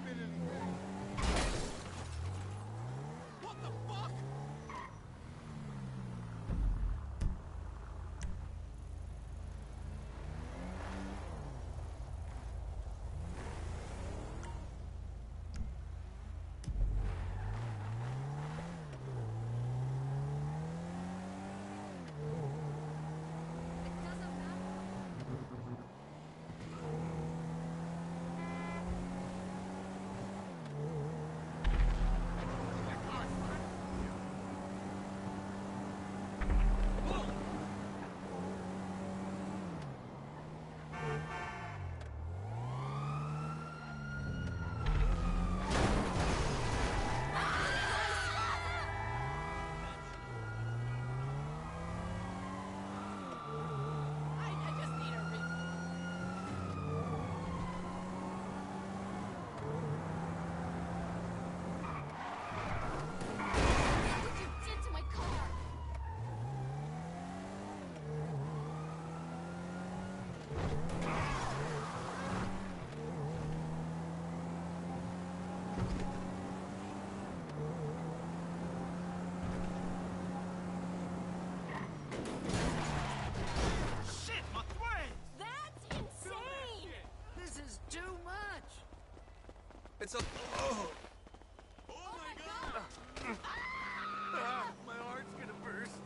been anything. What the fuck? It's a... Oh! Oh my god! My heart's gonna burst.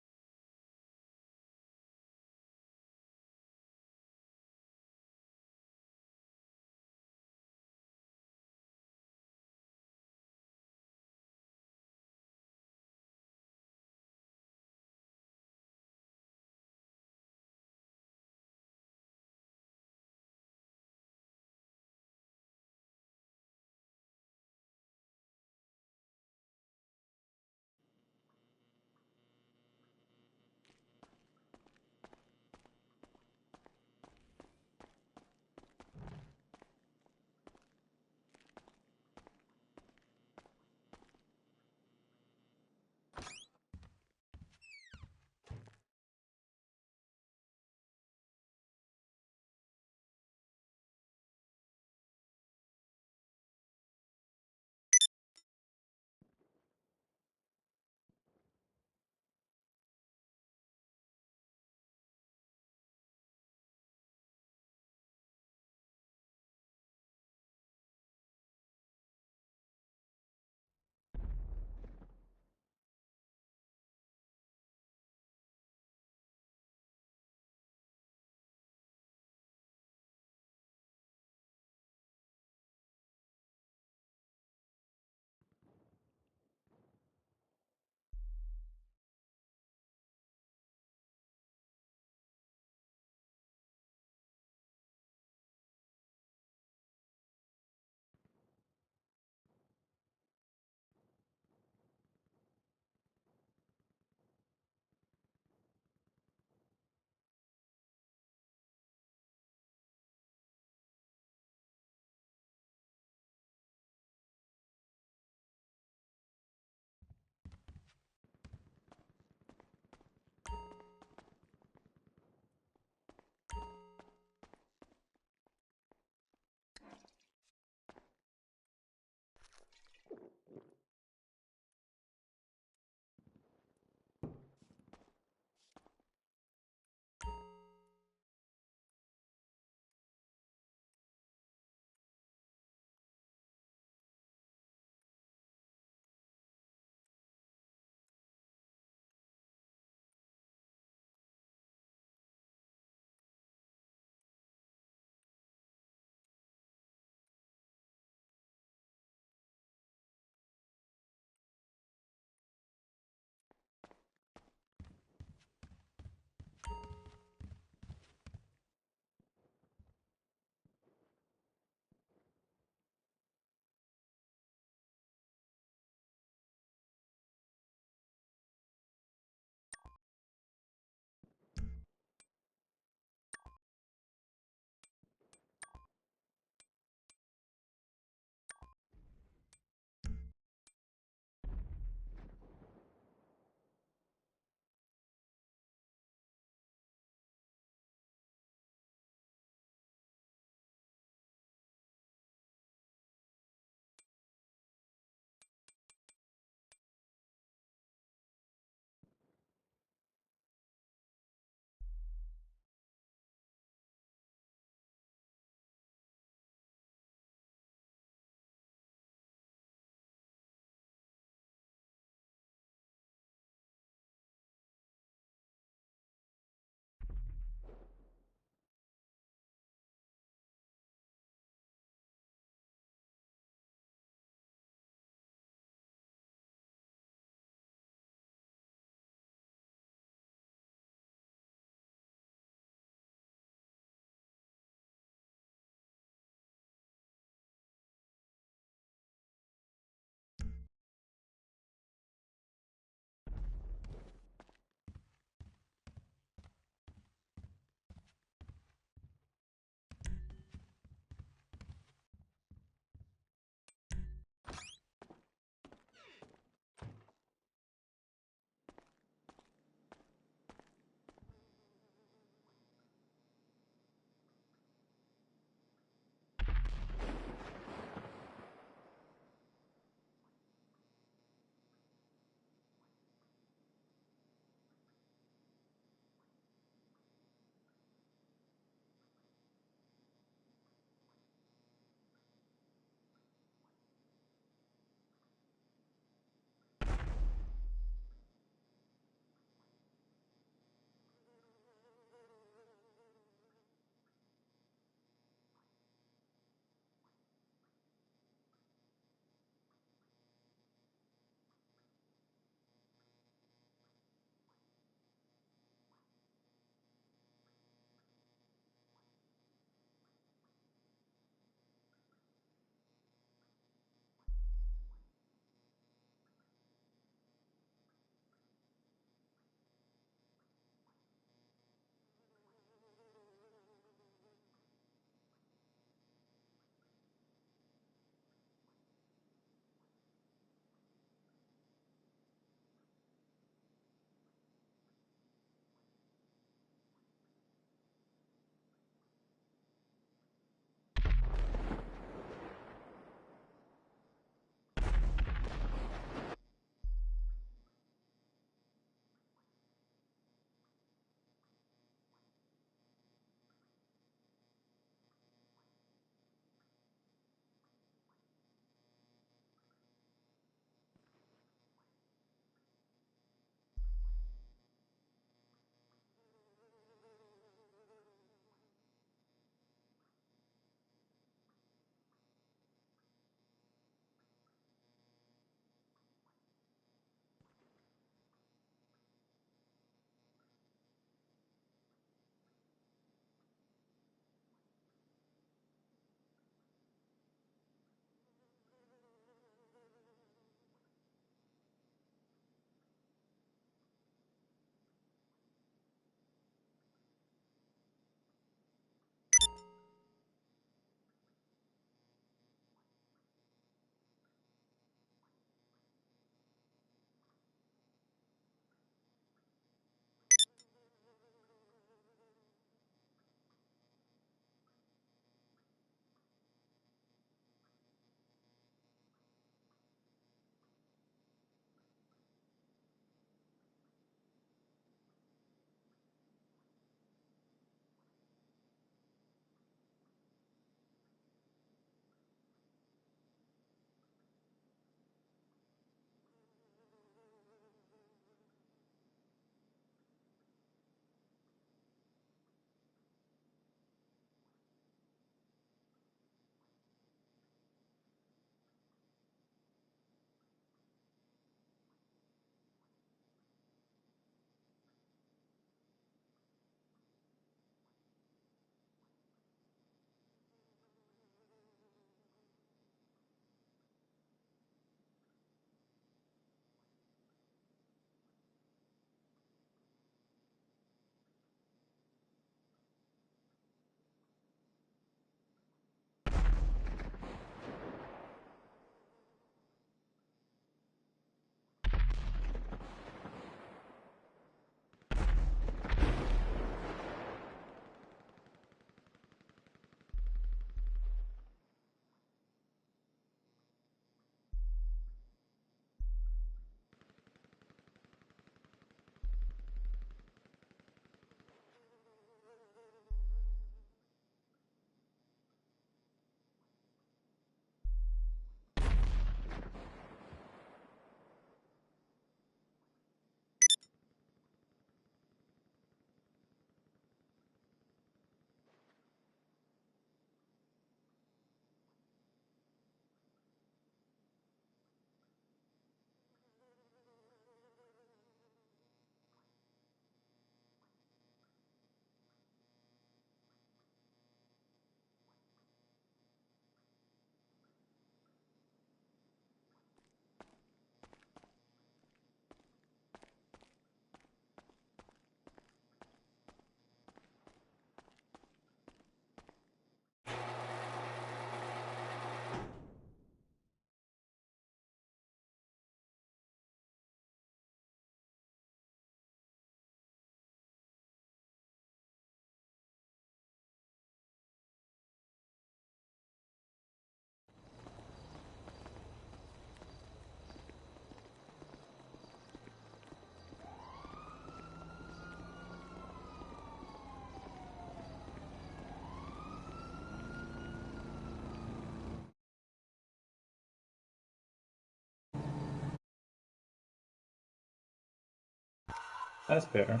That's better.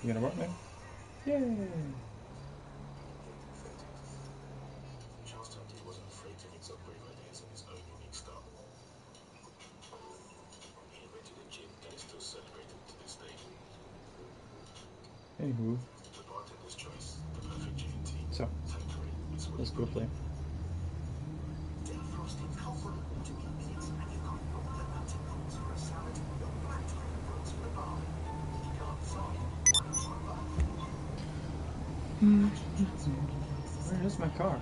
You gonna work now? Yay! Wasn't afraid to mix upgrade ideas in his own unique style. He invented a gin that is still celebrated to this day. Anywho, The bartender's choice, the perfect gin and tea. so Tanqueray is what let's go play. Defrosting cold water in 2 minutes, and you've got your fermented prawns for a salad, your black tiger prawns for the barley. If you can't decide, why not try both? Where is my car?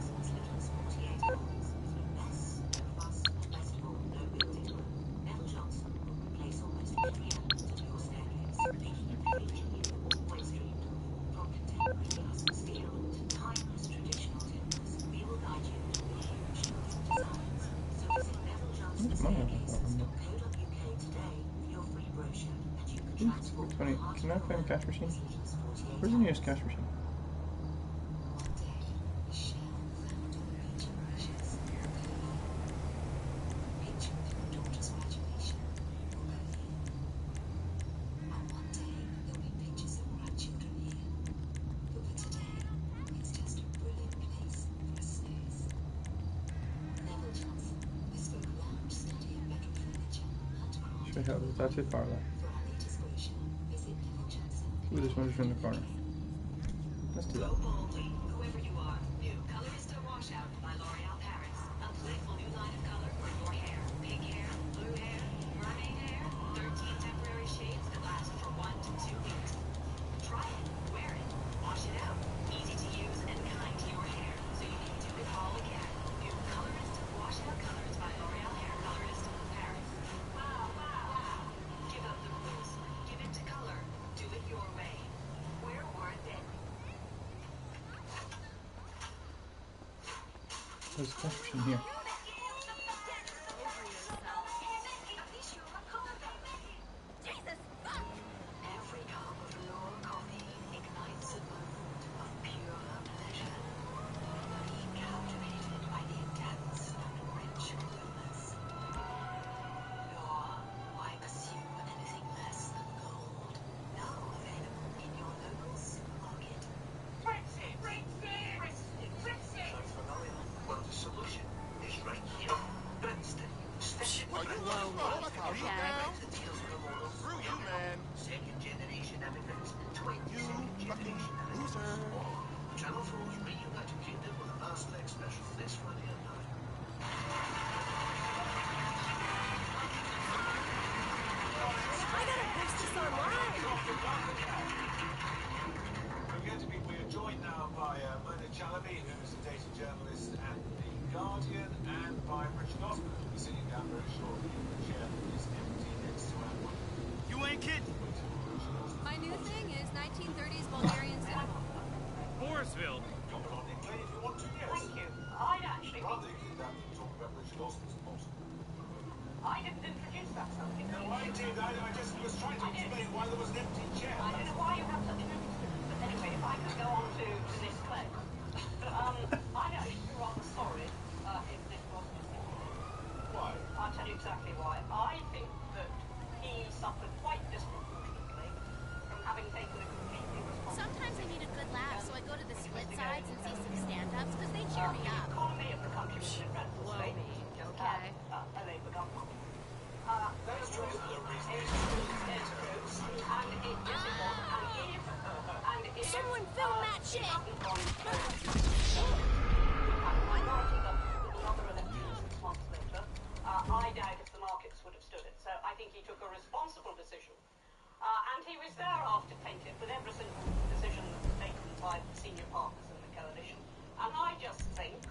Can I find a cash machine? Where's the nearest cash machine? The hell, is that too far left? Ooh, this one's in the corner. Let's do that. Whoever you are, new Colorista Washout by L'Oreal Paris. A playful new line of color for your hair. Pink hair, blue hair, mermaid hair. 13 temporary shades that last for 1 to 2 weeks. Try it, wear it, wash it out. Easy to use and kind to your hair, so you can do it all again. New Colorista Washout Colors by L'Oreal Hair Colorista Paris. Wow, wow, wow. Give up the rules. Give it to color. Do it your way. We're worth it. There's a cash machine here. Every cup of raw coffee ignites a moment of pure pleasure. Be captivated by the intense and rich aromas. Lure wipes you anything less than gold. Now available in your local supermarket. Well, the solution is right here. Brenston. Are you Screw you, man. Second generation immigrants, 22nd You fucking generation immigrants. loser. Channel 4's reunited kingdom with a last leg special this Friday at 9. I gotta post this online. We are joined now by Mona Chalabi, who is a data journalist at The Guardian, and by Richard Osman, who will be sitting down very shortly in the chair that is empty next to our one. You ain't kidding. My new thing is 1930s Bulgarian cinema. Morrisville. Comment on it, Clay, if you want to, yes. Thank you. I'd actually... Rather you can talk about Richard Osman's post. I didn't introduce myself. No, I did. I just was trying to explain why there was an empty chair. I don't know why you have such an interest. But anyway, if I could go on to this claim. I'm actually rather sorry if this was just Why? I'll tell you exactly why. I think that he suffered quite disproportionately from having taken a completely responsible... Sometimes I need a good laugh, so I go to the split sides and see some stand-ups, because they cheer me The up. economy of the country was in a dreadful Blow state. me, okay. And they've begun one. That's true. There's no reason It's true. And it is important. And if... Someone film that shit! hadn't gone through, we've had a minority government with another election 6 months later. I doubt if the markets would have stood it. So I think he took a responsible decision. And he was thereafter tainted with every single decision that was taken by the senior partners in the coalition. And I just think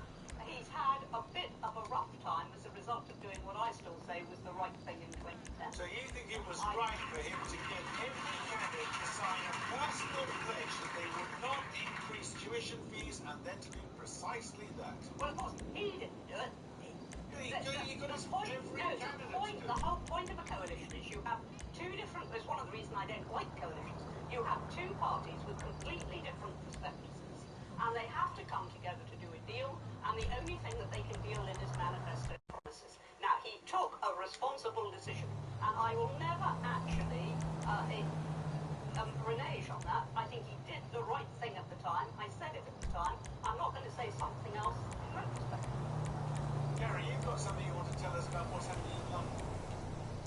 he's had a bit of a rough time as a result of doing what I still say was the right thing in 2010. So you think it was right for him to get every candidate to sign a personal pledge that they would not increase tuition fees and then to do precisely that? Well, of course, he didn't do it. You could have every candidate. The whole point of a coalition is you have two different... It's one of the reasons I don't like coalitions. You have two parties with completely different perspectives. And they they have to come together to do a deal, and the only thing that they can deal in is manifesto promises. Now, he took a responsible decision, and I will never actually renege on that. I think he did the right thing at the time. I said it at the time. I'm not going to say something else in retrospect. Gary, you've got something you want to tell us about what's happening in London?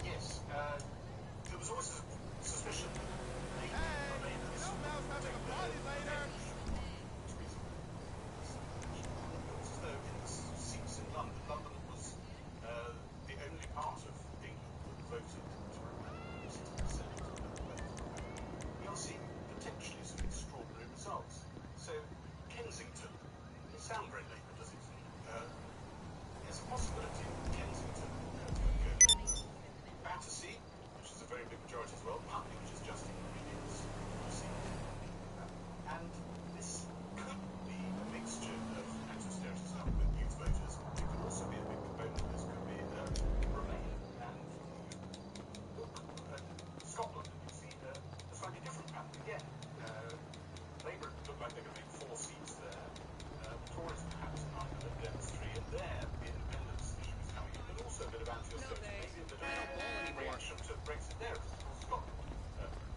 Yes. There was always a suspicion. Hey, Snowman's having a party later. Though in the seats in London, London was the only part of England that voted to remain 60%. We are seeing potentially some extraordinary results. So Kensington, it sounds very Labour, does it? There's a possibility Kensington could go Battersea, which is a very big majority as well, Putney, which is just inconvenience, and this could be a mixture of anti-austerity stuff with youth voters. It could also be a big component of this could be Remain, and look at Scotland, and you see a slightly different pattern again. Labour look like they're going to make 4 seats there. Tories perhaps 9, and Lib Dems 3, and there the independence issue is coming in, but also a bit of anti-austerity, maybe a bit of reaction to Brexit there, because of course Scotland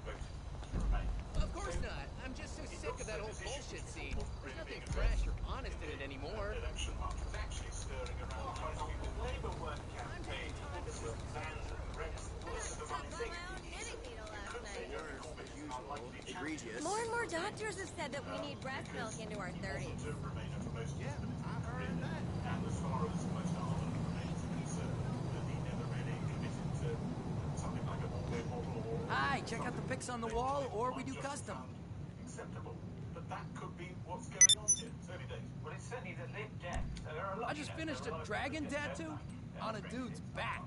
voted to remain. Of course not. I'm just so sick of that old bullshit scene. There's nothing fresh or honest in it anymore. Election march was actually stirring around quite a few. Labour weren't campaigning. This was banned Brexit. Well, this is the funny thing. Egregious. More and more doctors have said that we need breast milk into our 30s. Yeah, I heard that. And as far as most Ireland remains concerned, that he never really committed to something like a one-way model or... Hi, check out the pics on the wall, or we do custom. Acceptable. But that could be what's going on here. It's early days. Well, it's certainly the Lib Dems. So there are a lot, I just finished a dragon tattoo on a dude's back.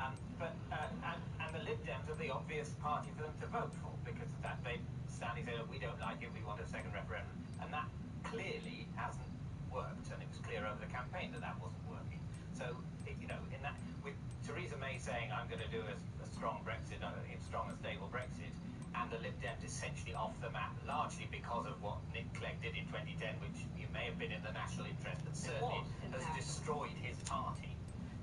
And the Lib Dems are the obvious party for them to vote for, because of that they stand and say, look, we don't like it, we want a second referendum. And that clearly hasn't worked, and it was clear over the campaign that that wasn't working. So, in that, with Theresa May saying, I'm going to do a strong Brexit, a strong and stable Brexit, and the Lib Dems essentially off the map, largely because of what Nick Clegg did in 2010, which you may have been in the national interest, but certainly has destroyed his party.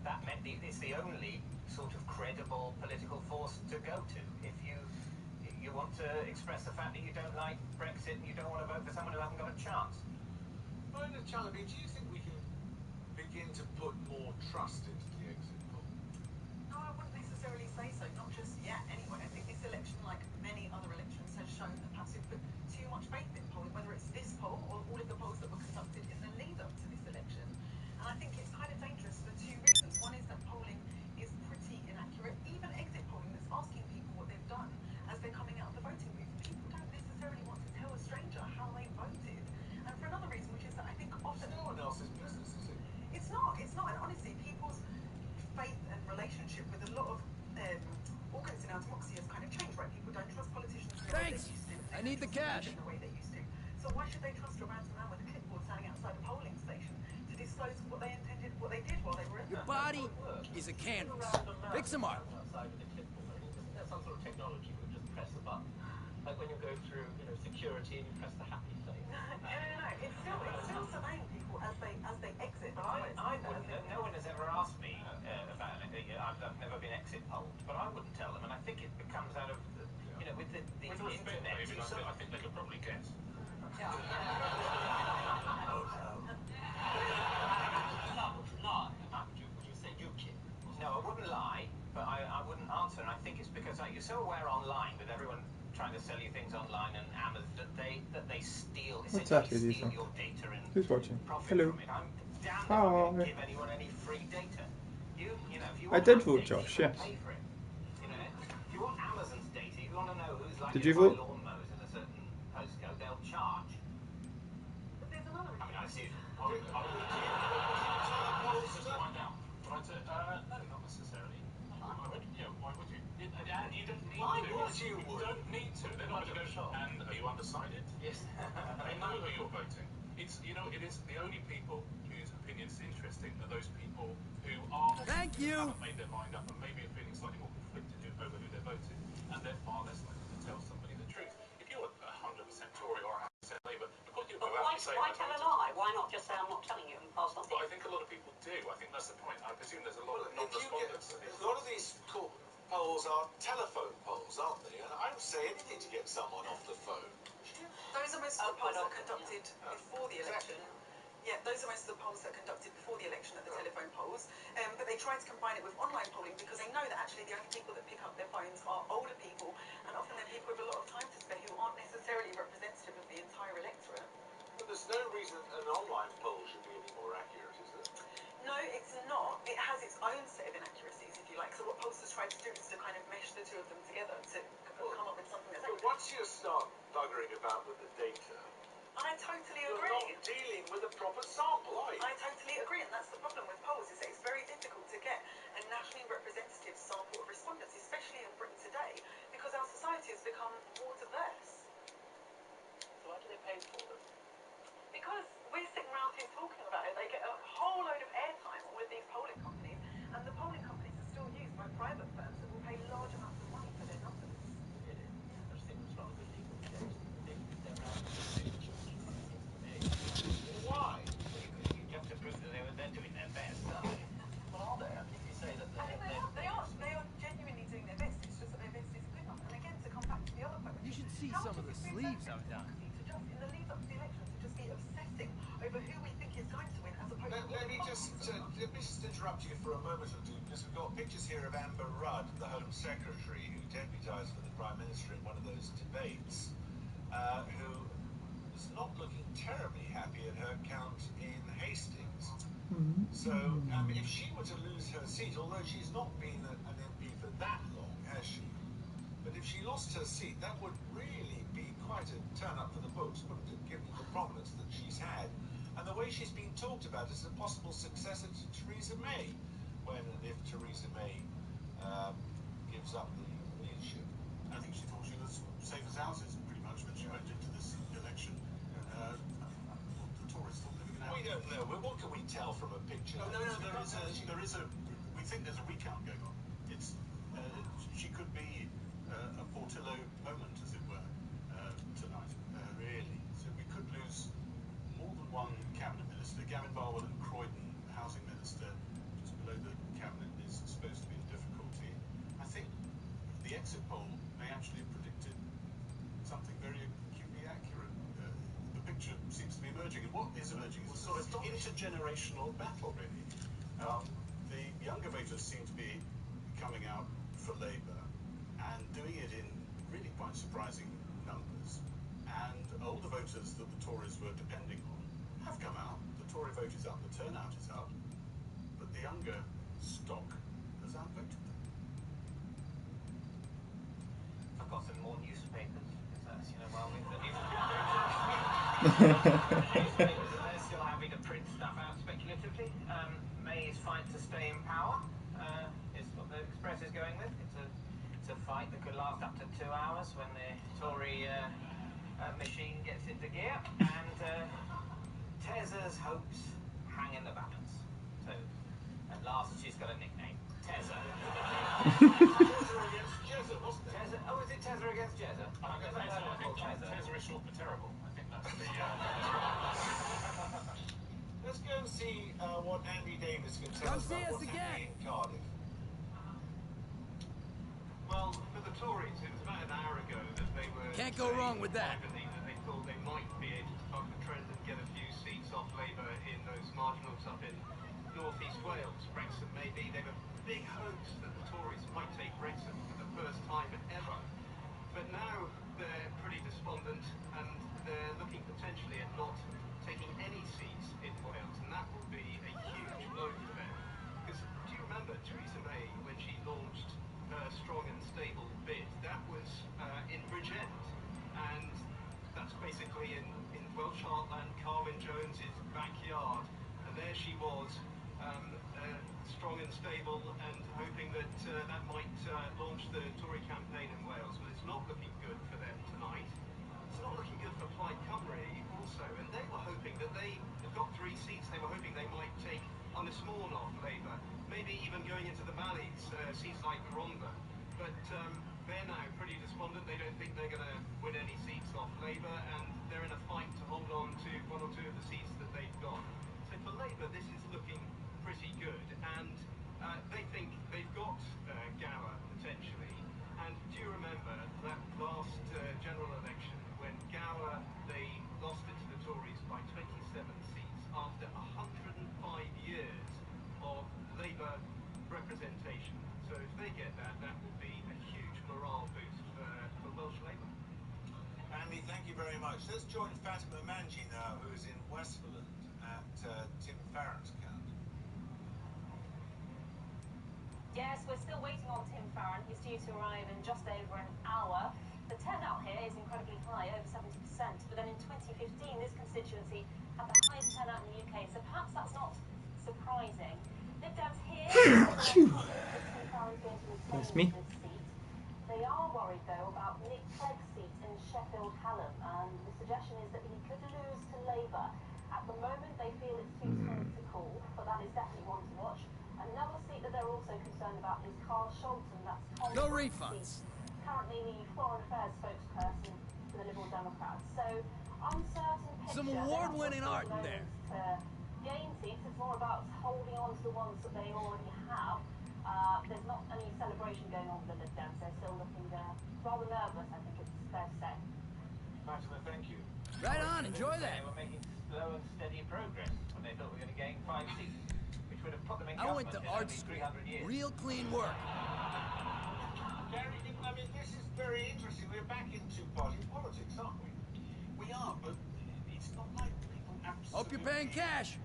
That meant it's the only sort of credible political force to go to. If you want to express the fact that you don't like Brexit and you don't want to vote for someone who hasn't got a chance. Mona Chalabi, do you think we can begin to put more trust into the exit poll? No, I wouldn't necessarily say so, not just yet anyway. I think this election, like many other elections, has shown that perhaps we've put too much faith in polling, whether it's this poll or all of the polls that were conducted in the lead-up to this election. And I think it's kind of dangerous for 2 reasons. One is that polling is pretty inaccurate. Even exit polling that's asking people what they've done as they're coming out of the voting booth. People don't necessarily want to tell a stranger how they voted. And for another reason, which is that I think often... It's no one else's business, is it? It's not. And honestly, people's faith and relationship with a lot of organs in our democracy has kind of changed, right? People don't trust politicians the way they Thanks. used to. I need the cash. The way they used to. So why should they trust a random man with a clipboard standing outside a polling station to disclose what they intended, what they did while they were in Your there? body is a canvas. Pick some art. Outside with a clipboard. There's some sort of technology where you just press a button. Like when you go through, security and you press the happy thing. No. It's still surveying people as they exit. I wouldn't. No one has ever asked me about it. I've never been exit polled, but I wouldn't tell them. And I think it becomes out of, with the internet. I think they could probably guess. Yeah. Would you say UKIP? No, I wouldn't lie, but I wouldn't answer. And I think it's because you're so aware online with everyone trying to sell you things online and Amazon that they steal, essentially steal your data and Who's watching? profit Hello. from it. I'm damned if I'm going to give anyone any free data. If you I want did my vote data, Josh, you yes. pay for it. If you want Amazon's data, you want to know who's likely Did you to buy vote? lawnmowers in a certain postcode, they'll charge. But there's another reason. I see. No, not necessarily. Why would you? Why would you? You don't need to. You don't need to. They're not going to go. And are you undecided? Yes. They know who you're voting. It is the only people whose opinions is interesting are those people who Thank you. haven't made their mind up and maybe are feeling slightly more conflicted over who they're voting, and they're far less likely to tell somebody the truth. If you're 100% Tory or 100% Labour, of course you'll go out and say Why I tell a don't. lie? Why not just say I'm not telling you and pass on? But I think a lot of people do. I think that's the point. I presume there's a lot of non-respondents to these. A lot of these polls are telephone polls, aren't they? And I would say anything to get someone off the phone. Those are most of the polls that are conducted before the election. Yeah, those are most of the polls that are conducted before the election at the telephone polls. But they try to combine it with online polling because they know that actually the only people that pick up their phones are older people, and often they're people with a lot of time to spare who aren't necessarily representative of the entire electorate. But there's no reason an online poll should be any more accurate, is there? No, it's not. It has its own set of inaccuracies, if you like. So what pollsters try to do is to kind of mesh the two of them together to come up with something that's accurate. But once you start buggering about with the data, I totally you're agree. not dealing with a proper sample, are you? I totally agree, and that's the problem with polls, is that it's very difficult to get a nationally representative sample of respondents, especially in Britain today, because our society has become more diverse. So why do they pay for them? Because we're sitting around here talking about it, they get a whole load of airtime with these polling companies, and the polling companies are still used by private firms that will pay large amounts of money for their numbers. Really? Yeah. I just think there's a lot of good legal protections. They're around. Why? You have to prove that they're doing their best. But are they? I mean, if you say that I think they are genuinely doing their best. It's just that their best isn't good enough. And again, to come back to the other point, You should see some of the sleeves I've done. To just in the lead up to the election, to just be obsessing over who we think is going to win, as opposed to Let me just interrupt you for a moment or two, because we've got pictures here of Amber Rudd, the Home Secretary, who deputised for the Prime Minister in one of those debates, who was not looking terribly happy at her count in Hastings. So, if she were to lose her seat, although she's not been an MP for that long, has she? But if she lost her seat, that would really be quite a turn up for the books, wouldn't it, given the prominence that she's had, and the way she's been talked about as a possible successor to Theresa May, when and if Theresa May gives up the leadership. I think she thought she was safe as houses, pretty much, when she went into this election. The Tories thought they were going to have... We don't know. Well, what can we tell from a picture? No, we think there's a recount going on. She could be a Portillo moment, as it were, tonight. Really. So we could lose more than one cabinet minister. Gavin Barwell and Croydon, the housing minister, just below the cabinet, is supposed to be in difficulty. I think the exit poll may actually have predicted something very acutely accurate. The picture seems to be emerging, and what is emerging is a sort of intergenerational battle, really. The younger voters seem to be coming out for Labour and doing it in really quite surprising numbers. And older voters that the Tories were depending on have come out. The Tory vote is up, the turnout is up, but the younger stock has outvoted them. I've got some more newspapers, because that's, while the newspapers are still having to print stuff out speculatively. May's fight to stay in power is what the Express is going with. It's a fight that could last up to 2 hours when the Tory machine gets into gear, and Tezza's hopes hang in the balance. So at last she's got a nickname, Tezza. Tezza against Jezza, wasn't it? Tezza, oh, is it Tezza against Jezza? I think Tezza is short for terrible. I think that's the... Let's go and see what Andy Davis can tell us about what's happening in Cardiff. Well, for the Tories, it was about an hour ago that they were... Can't go wrong with that. ...that they thought they might be able to buck the trend and get a few seats off Labour in those marginals up in North East Wales. Wrexham, maybe. They were big hopes that the Tories might take Wrexham for the first time ever. But now they're pretty despondent, and they're looking potentially at not taking any seats in Wales, and that will be a huge blow for them. Because do you remember Theresa May, when she launched her strong and stable bid? That was in Bridgend, and that's basically in Welsh Heartland, Carwyn Jones's backyard, and there she was, strong and stable, and hoping that that might launch the Tory campaign in Wales. But it's not looking good for them tonight. It's not looking good for Plaid Cymru also, and they were hoping that they had got 3 seats. They were hoping they might take Ynys Môn off Labour, maybe even going into the valleys, seats like Rhondda. But they're now pretty despondent. They don't think they're going to win any seats off Labour, and they're in a fight to hold on to 1 or 2 join Fatima Manji now, who is in Westmoreland at Tim Farron's camp. Yes, we're still waiting on Tim Farron. He's due to arrive in just over an hour. The turnout here is incredibly high, over 70%. But then in 2015, this constituency had the highest turnout in the UK, so perhaps that's not surprising. Lib Dems here, That's me. they are worried, though, about Nick Clegg's seat in Sheffield Hallam, and the suggestion is that he could lose to Labour. At the moment, they feel it's too soon to call, but that is definitely one to watch. Another seat that they're also concerned about is Carl Sholton. That's Tom No refunds. Currently the Foreign Affairs spokesperson for the Liberal Democrats. So, uncertain picture. Some award-winning art in there. To gain seats, it's more about holding on to the ones that they already have. There's not any celebration going on with the Lib Dems. They're still looking rather nervous, I think it's fair to say. Fatima, thank you. Right on, enjoy that. They were making slow and steady progress when they thought we were going to gain 5 seats, which would have put them in I went to government art in school. only 300 years. Real clean work. Gary, I mean, this is very interesting. We're back in two-party politics, aren't we? We are, but it's not like people absolutely... Hope you're paying cash.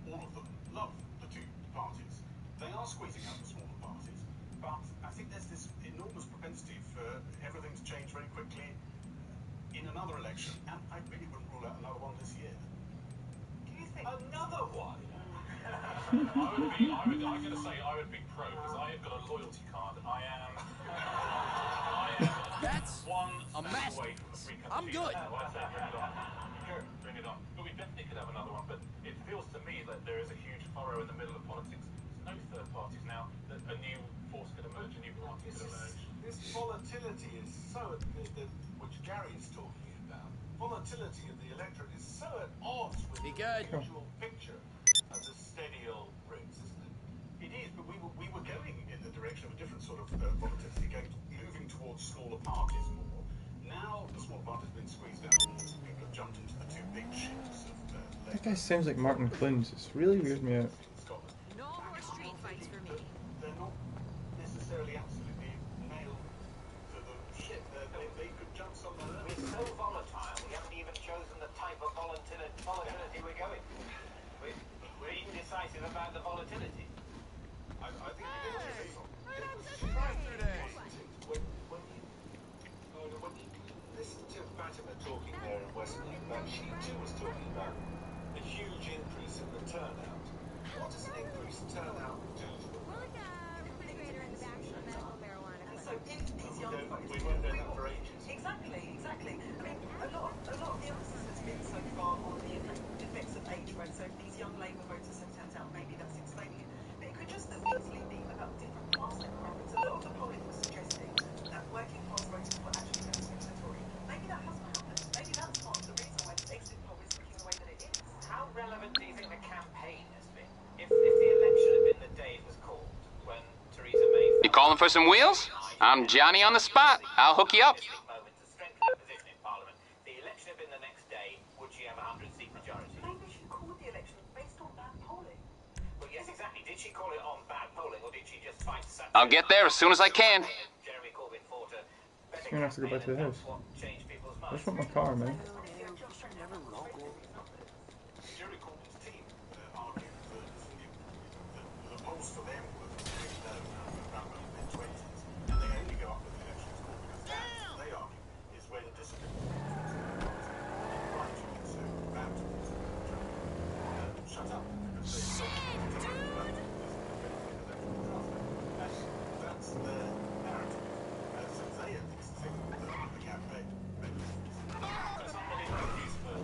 All of them love the two parties. They are squeezing out the smaller parties, but I think there's this enormous propensity for everything to change very quickly in another election, and I really wouldn't rule out another one this year. Do you think? Another one? I'm going to say I would be pro, because I have got a loyalty card. I am That's one a mess. away from the free country. I'm good. I say bring it on. Sure, bring it on. But we definitely could have another one, but it feels to me that there is a huge furrow in the middle of politics. There's no third parties now. That a new force could emerge, a new party could emerge. This volatility is so, which Gary is talking about, volatility of the electorate is so at odds with Be the good. usual picture of the steady old Brits, isn't it? It is, but we were going in the direction of a different sort of volatility, moving towards smaller parties more. Now the small parties have been squeezed out. People have jumped into the two big ships of That guy sounds like Martin Clunes. It's really weird me out. Scotland. No more street fights for me. They're not necessarily absolutely nailed to the ship. They could jump somewhere else. We're so volatile, we haven't even chosen the type of volatility we're going. We're indecisive about the volatility. I think it was when you listen to Fatima talking there in Westmoreland, but she too was talking about a huge increase in the turnout. What does an increase in turnout do to the Refrigerator in the back for medical marijuana. And so if these young folks... We won't know that for ages. Exactly. I mean, a lot of the emphasis has been so far on the effects of age, right? So if these young Labour voters have turned out, maybe that's explaining it. But it could just as easily be about different class demographics. A lot of the polling was suggesting that working class voters were actually going to switch to Tory. Maybe that hasn't happened. Maybe that's not the reason why the exit poll is looking the way that it is. How relevant do you think the campaign has been? If the election had been the day it was called, when Theresa May... You calling for some wheels? I'm Johnny on the spot. I'll hook you up. ...moment to strengthen her position in Parliament. The election had been the next day, would she have a 100-seat majority? Maybe she called the election based on bad polling. Well, yes, exactly. Did she call it on bad polling, or did she just fight satire? I'll get there as soon as I can. Jeremy Corbyn fought a better I'm gonna have to go back to the house. what changed people's I minds. just want my car, man. Jeremy Corbyn's team argued that the polls for them were really low, around the mid-20s, and they only go up with the election score because that, they argue, is when discipline right, so bad towards shut up. That's the narrative. So they at least think that the campaign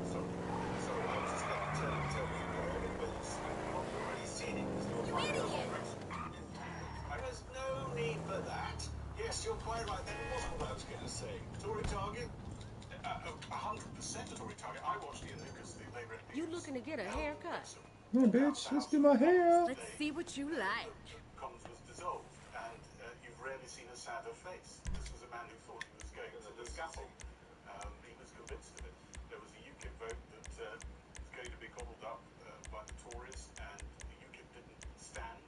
Sorry, I was just going to tell you, but I've already seen it. There's no need for that. Yes, you're quite right. That wasn't what I was going to say. Tory target? 100% a Tory target. I watched Ian Lucas, the Labour MP. You looking to get a haircut? Hey, bitch, let's do my hair. Let's see what you like. Commons was dissolved, and you've rarely seen a sadder face. This was a man who thought he was going to the scaffold. He was convinced of it. There was a UKIP vote that was going to be gobbled up by the Tories, and the UKIP didn't stand.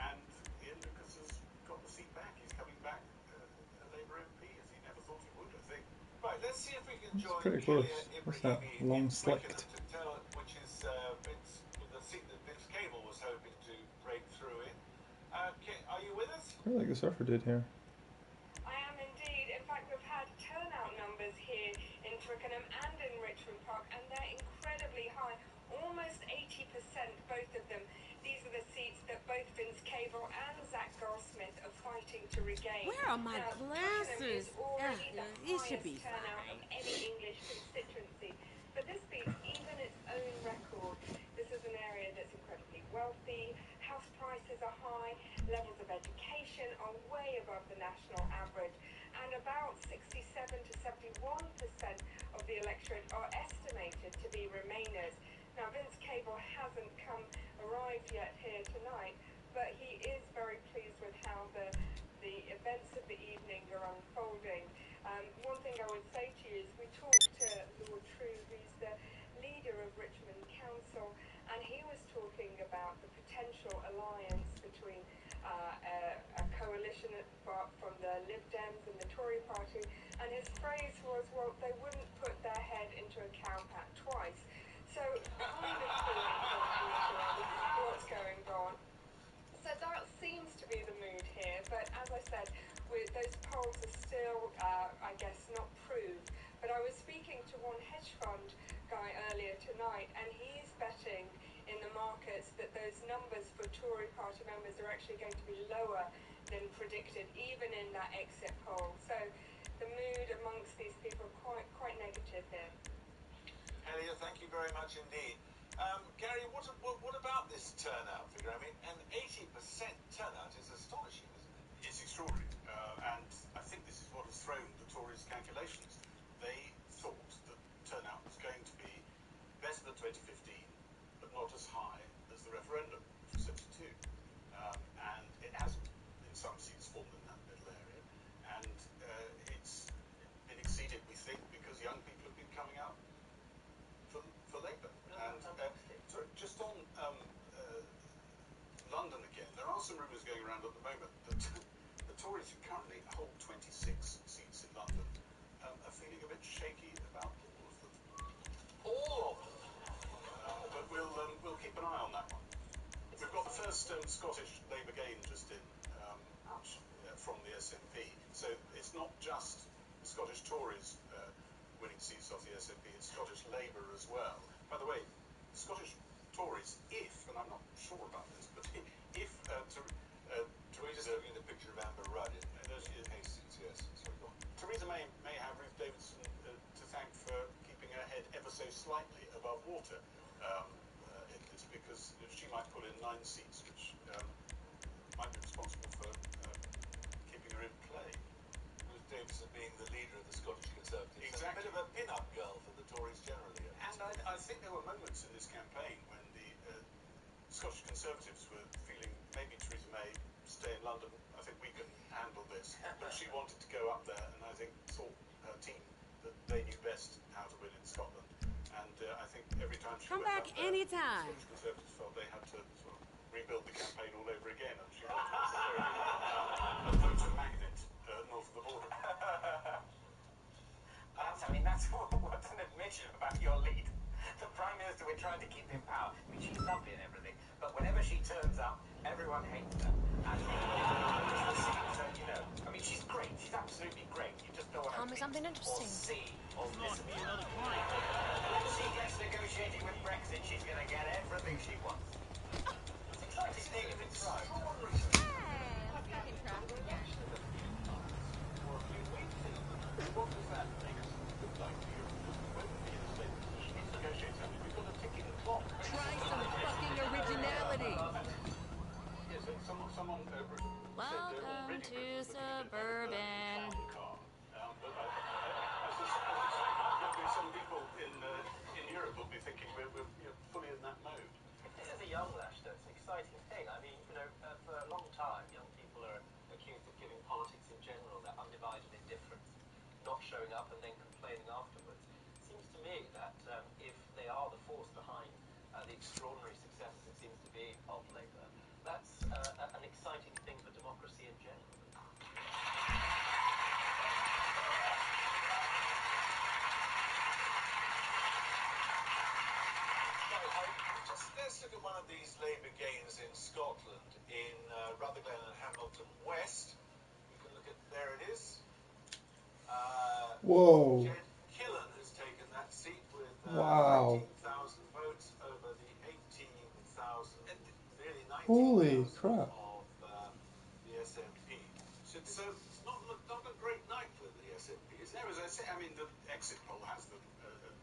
And Ian Lucas has got the seat back. He's coming back a Labour MP, as he never thought he would, I think. Right, let's see if we can It's join pretty close. What's that? Long in slicked. Twickenham to tell which is the seat that Vince Cable was hoping to break through in. Are you with us? I feel like the surfer did here. I am indeed. In fact, we've had turnout numbers here in Twickenham and in Richmond Park, and they're incredibly high, almost 80%, both of them. These are the seats that both Vince Cable and Zach Goldsmith are fighting to regain. Where are my glasses? It should be turnout fine. of any English constituency, but this beats even its own record. This is an area that's incredibly wealthy, house prices are high, levels of education are way above the national average, and about 67 to 71% of the electorate are estimated to be Remainers. Now, Vince Cable hasn't arrived yet here tonight, but he is very pleased with how the events of the evening are unfolding. One thing I would say to you is we talked to Lord True, who's the leader of Richmond Council, and he was talking about the potential alliance between a coalition from the Lib Dems and the Tory party, and his phrase was, well, they wouldn't put their head into a cowpat twice. So kind of what's going on. So that seems to be the mood here, but as I said, those polls are still, I guess, not proved. But I was speaking to one hedge fund guy earlier tonight, and he's betting in the markets that those numbers for Tory party members are actually going to be lower than predicted, even in that exit poll. So the mood amongst these people quite negative here. Elliot, thank you very much indeed. Gary, what about this turnout figure? I mean, an 80% turnout is astonishing, isn't it? It's extraordinary, and I think this is what has thrown the Tories' calculations. They thought that turnout was going to be better than 2015, but not as high as the referendum for 72. And it hasn't, in some seats, fallen in that middle area. And it's been exceeded, we think, because young people have been coming out for Labour. And sorry, just on London again, there are some rumours going around at the moment that the Tories, who currently hold 26 seats in London, are feeling a bit shaky about all of them. All of them? But we'll keep an eye on that one. We've got the first Scottish Labour gain just in from the SNP. So it's not just the Scottish Tories winning seats off the SNP, it's Scottish Labour as well. By the way, Scottish Tories, and I'm not sure about this, but if we're just looking at the picture of Amber Rudd in Hastings, yes. Sorry, go on. Theresa May have Ruth Davidson to thank for keeping her head ever so slightly above water in this, because she might pull in 9 seats, which might be responsible for keeping her in play. Ruth Davidson being the leader of the Scottish Conservatives. Exactly. A bit of a pin-up girl for the Tories generally. And I think there were moments in this campaign when the Scottish Conservatives were feeling maybe Theresa May stay in London, I think we can handle this. But she wanted to go up there, and I think thought her team that they knew best how to win in Scotland. And I think every time she Come went back up there, anytime. Scottish Conservatives felt they had to sort of rebuild the campaign all over again, and she wasn't necessarily a voter magnet north of the border. That's what's an admission about your lead. The Prime Minister, we're trying to keep in power. I mean, she's lovely and everything, but whenever she turns up, everyone hates her. And so, I mean, she's great. She's absolutely great. You just don't want to Tell me something interesting. see or listen to her. When she gets negotiating with Brexit, she's going to get everything she wants. It's exciting, isn't it? Right. Hey, I'm stuck in traffic again. What does that make us look like to you? When we're in the same position to negotiate something, we've got a ticking clock. Try some fucking originality. Yes, someone Welcome to Suburban. But I suspect some people in Europe will be thinking we're fully in that mode. This is a young lash, though. It's an exciting thing. I mean, for a long time, young people are accused of giving politics in general their undivided indifference, not showing up and then complaining afterwards. It seems to me that if they are the force behind the extraordinary successes it seems to be of Labour, that's an exciting thing for democracy in general. let's look at one of these Labour gains in Scotland, in Rutherglen and Hamilton West. We can look at, there it is. Whoa. Jed Killen has taken that seat with Wow. 19,000 votes over the 18,000, nearly 19,000 Holy crap. of the SNP. So it's not a great night for the SNP, is it? No, as I say, I mean, the exit poll has them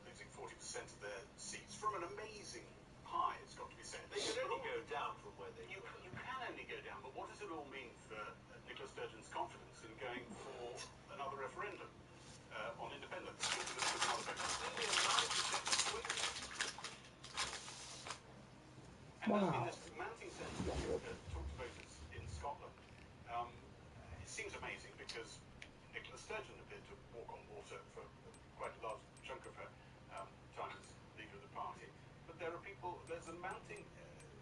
losing 40% of their seats from an amazing high, it's got to be said. They could only go down from where they You were. can only go down, but what does it all mean for Nicola Sturgeon's confidence in going for another referendum on independence? Nearly a 9% swing. And Wow. in this mounting sense, when you talk to voters in Scotland, it seems amazing because Nicola Sturgeon appeared to walk on water for quite a large chunk of her time as leader of the party. But there are people, there's a mounting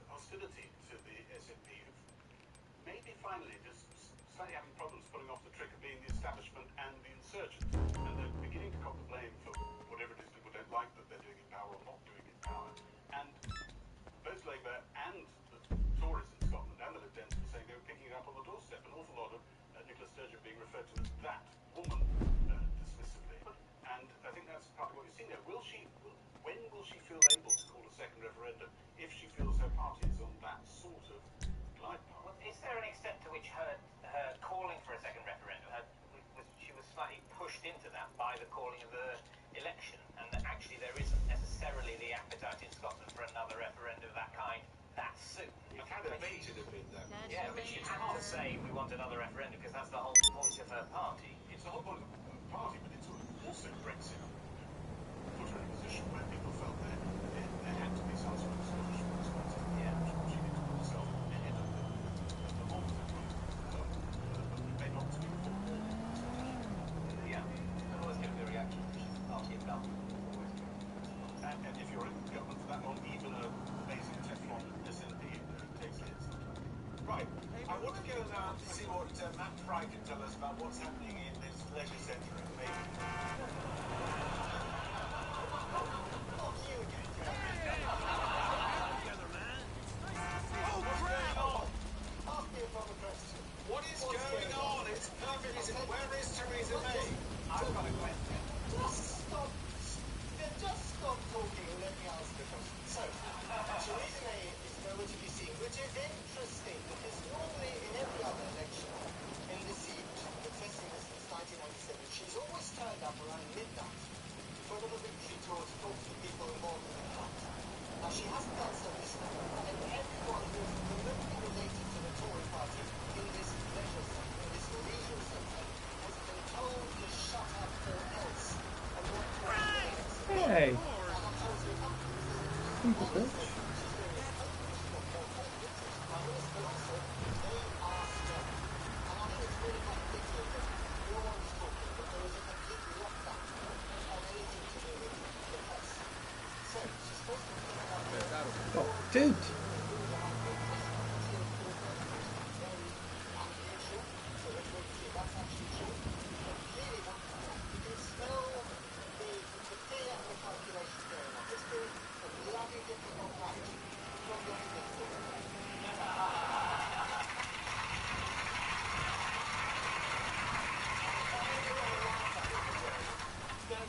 hostility to the SNP who maybe finally just slightly having problems pulling off the trick of being the establishment and the insurgent. And they're beginning to cop the blame for whatever it is people don't like that they're doing in power or not doing in power. And both Labour and the Tories in Scotland and the Lib Dems were saying they were picking it up on the doorstep. An awful lot of Nicola Sturgeon being referred to as that woman dismissively. And I think that's partly what you're seeing there. When will she feel able to call a second referendum if she feels her party is on that sort of glide path? Well, is there an extent to which her calling for a second referendum, she was slightly pushed into that by the calling of the election, and that actually there isn't necessarily the appetite in Scotland for another referendum of that kind that soon? It kind of mated a bit, that. Yeah, but she cannot say we want another referendum because that's the whole point of her party. It's the whole point of the party, but it's also Brexit put her in a position where people felt that there had to be some sort of Scottish response. Yeah. She needed to put herself ahead of the whole but may not to be for Yeah, there's always going to be a reaction to she's party of government. and if you're in government for that long, even an amazing Teflon SNP takes hits. Right, I want to go now to see what Matt Fry can tell us about what's happening in this leisure centre in Mayfield. What is going on? It's perfect, isn't it? Where is Theresa May? I've got a question. Just stop talking and let me ask the question. So, Theresa May is nowhere to be seen, which is interesting because normally in every other election in this seat, the testing is since 1997, she's always turned up around midnight for a little victory tour to talk to the people involved in the fight. Now, she hasn't done so this time, and everyone who is remotely related to the Tory party in this leisure centre, in this leisure centre, has been told to shut up or else. And what Hey. Simple bitch. Oh, dude.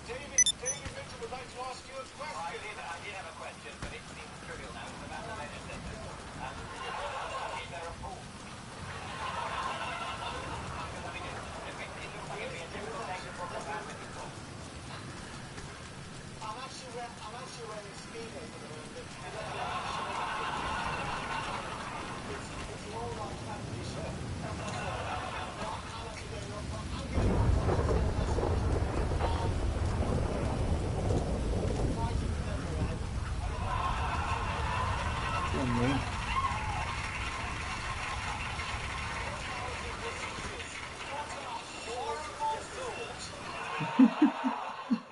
David Mitchell would like to ask you a question. I did have a question, but it seems trivial now. It's about the leisure centre. Is there a pool? Because I mean, it looks like it'd be a difficult thing to talk about with the pool. I'm actually wearing speedos at the moment. It's more like family shirt.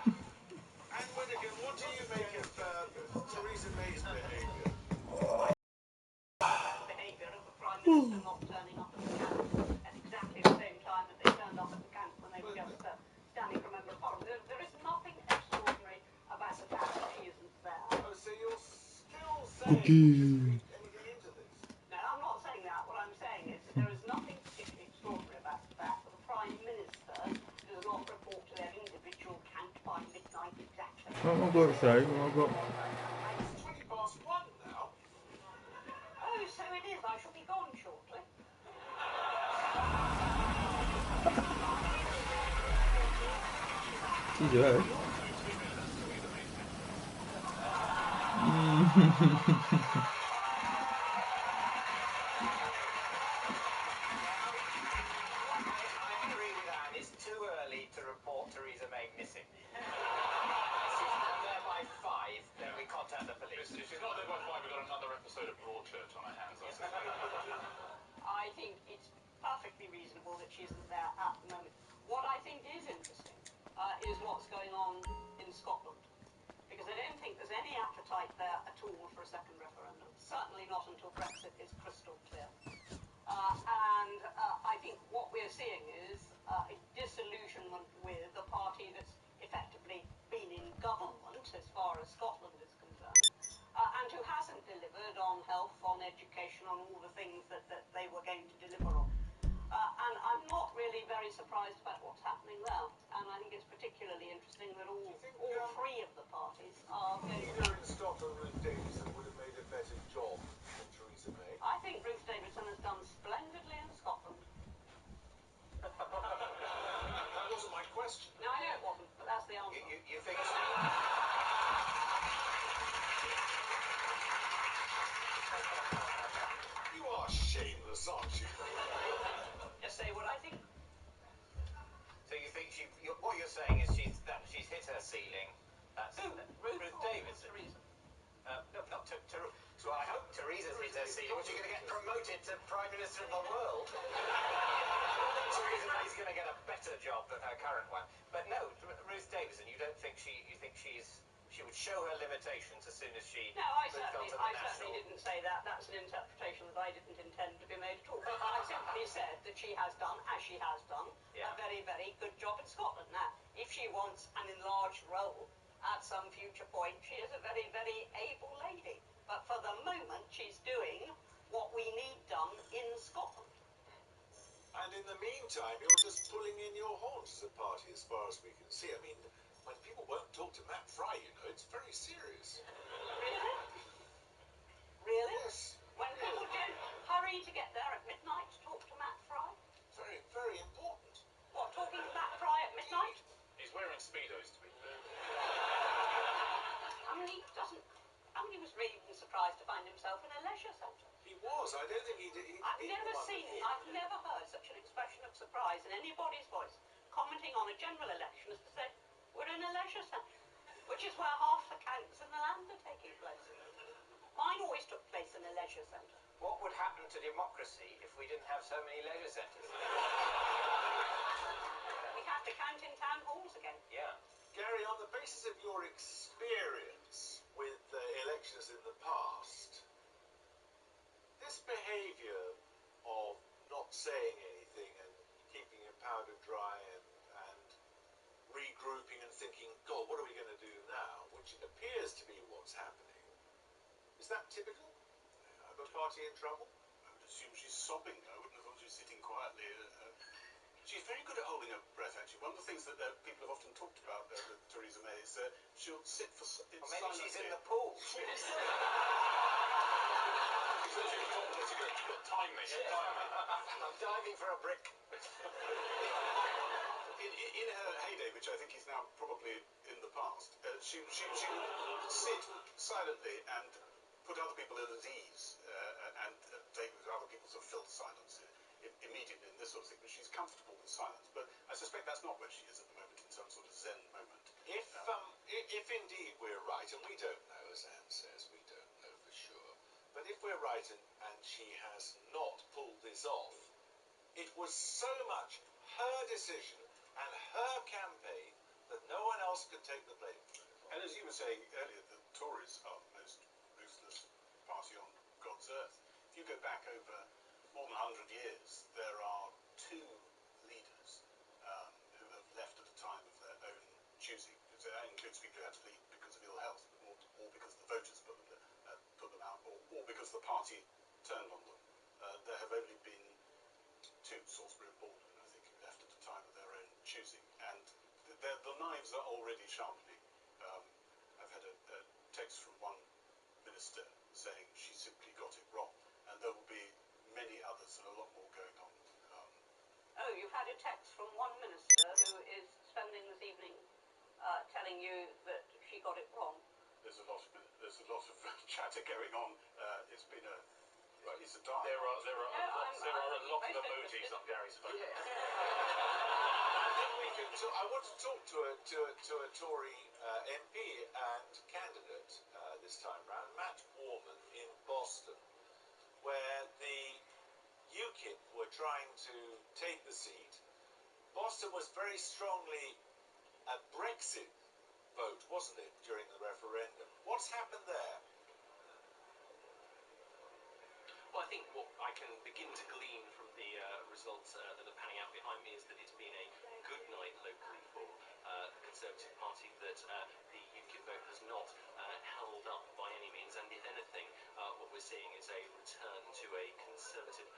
And Whittaker, what do you make of Theresa May's behaviour? Behaviour of the Prime Minister not turning up at the camp at exactly the same time that they turned up at the camp when they were just standing for Member of Parliament. There is nothing extraordinary about the fact that she isn't there. Oh, so you're still Cookie. Now, I'm not saying that. What I'm saying is there is nothing particularly extraordinary about the fact that the Prime Minister does not report to their individual count by midnight exactly. What have I got, say? What have I got? It's 1 now. Oh, so it is. I shall be gone shortly. She's right. I agree with Anne. It's too early to report Theresa May missing. She's not there by 5, then we contact the police. If she's not there by 5, we've got another episode of Broadchurch on our hands, I suspect. I think it's perfectly reasonable that she isn't there at the moment. What I think is interesting is what's going on in Scotland. Because I don't think there's any appetite there at all for a second referendum. Certainly not until Brexit is crystal clear. And I think what we're seeing is a disillusionment with the party that's effectively been in government as far as Scotland is concerned, and who hasn't delivered on health, on education, on all the things that they were going to deliver on. And I'm not really very surprised about what's happening there. And I think it's particularly interesting that all three of the parties are going Leader in Scotland, Ruth Davidson, would have made a better job than Theresa May. I think Ruth Davidson has done splendidly in Scotland. That wasn't my question. No, I know it wasn't, but that's the answer. You think... You are shameless, aren't you? Just say what I think. So you think what you're saying is she's hit her ceiling. That's Ruth Davidson. No, not so I hope Theresa's hit her ceiling. She's going to get promoted to Prime Minister of the world. Theresa May's going to get a better job than her current one. But no, Ruth Davidson, you don't think she would show her limitations as soon as she No, I moved on to the certainly national... didn't say that. That's an interpretation that I didn't intend to be made at all. I simply said that she has done, as she has done, a very, very good job in Scotland. Now, if she wants an enlarged role at some future point, she is a very, very able lady. But for the moment, she's doing what we need done in Scotland. And in the meantime, you're just pulling in your horns as a party, as far as we can see. I mean, when people won't talk to Matt Fry, you know, it's very serious. Really? Really? Yes. When people don't hurry to get there at midnight to talk to Matt Fry? Very, very important. What, talking to Matt Fry at midnight? He's wearing Speedos, to be fair. I mean, he was really surprised to find himself in a leisure centre. He was. I don't think he did. I've never heard such an expression of surprise in anybody's voice, commenting on a general election as to say, we're in a leisure centre, which is where half the counts in the land are taking place. Mine always took place in a leisure centre. What would happen to democracy if we didn't have so many leisure centres? We'd have to count in town halls again. Yeah. Gary, on the basis of your experience with elections in the past, this behaviour of not saying anything and keeping your powder dry and regrouping and thinking, God, what are we going to do now? Which appears to be what's happening. Is that typical of a party in trouble? I would assume she's sobbing. I wouldn't have thought she was sitting quietly. She's very good at holding her breath, actually. One of the things that people have often talked about with Theresa May is she'll sit for maybe she's in the pool. You've got time, mate. I'm diving for a brick. In her heyday, which I think is now probably in the past, she would sit silently and put other people at ease and take other people sort of fill the silence immediately in this sort of thing. But she's comfortable with silence. But I suspect that's not where she is at the moment, in some sort of Zen moment. If indeed we're right, and we don't know, as Anne says, we don't know for sure, but if we're right and she has not pulled this off, it was so much her decision and her campaign that no one else could take the blame. And as you were saying earlier, the Tories are the most ruthless party on God's earth. If you go back over more than 100 years, there are two leaders who have left at a time of their own choosing. So that includes people who had to leave because of ill health, or because the voters put them out a text from one minister who is spending this evening telling you that she got it wrong. There's a lot of chatter going on. It's been a it's a dialogue. There are a lot of emojis on Gary's phone. I think we can I want to talk to a Tory MP and candidate this time round, Matt Warman in Boston, where the UKIP were trying to take the seat. Boston was very strongly a Brexit vote, wasn't it, during the referendum? What's happened there? Well, I think what I can begin to glean from the results that are panning out behind me is that it's been a good night locally for the Conservative Party, that the UKIP vote has not held up by any means, and if anything, what we're seeing is a return to a Conservative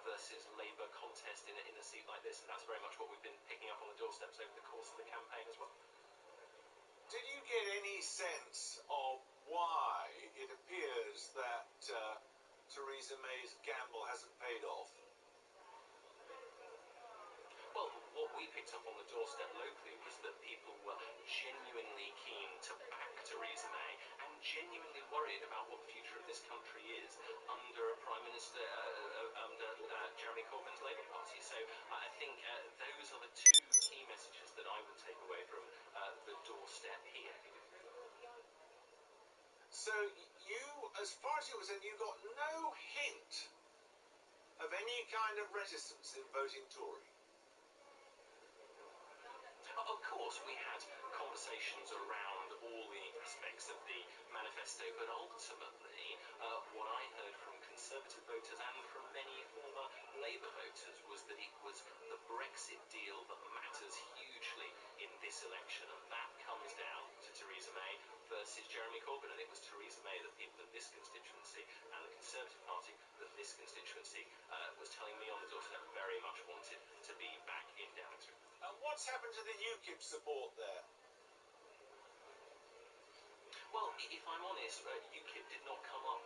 versus Labour contest in a seat like this, and that's very much what we've been picking up on the doorsteps over the course of the campaign as well. Did you get any sense of why it appears that Theresa May's gamble hasn't paid off? Well, what we picked up on the doorstep locally was that people were genuinely keen to back Theresa May and genuinely worried about what the future of this country is under a Prime Minister, under Jeremy Corbyn's Labour Party. So I think those are the two key messages that I would take away from the doorstep here. So you, as far as you were concerned, you got no hint of any kind of reticence in voting Tory? Of course, we had conversations around all the aspects of the manifesto, but ultimately, what I heard from Conservative voters and from many former Labour voters was that it was the Brexit deal that matters hugely in this election, and that comes down to Theresa May versus Jeremy Corbyn, and it was Theresa May that people in this constituency and the Conservative Party that this constituency was telling me on the doorstep very much wanted to be back in Downing Street. And what's happened to the UKIP support there? Well, if I'm honest, UKIP did not come up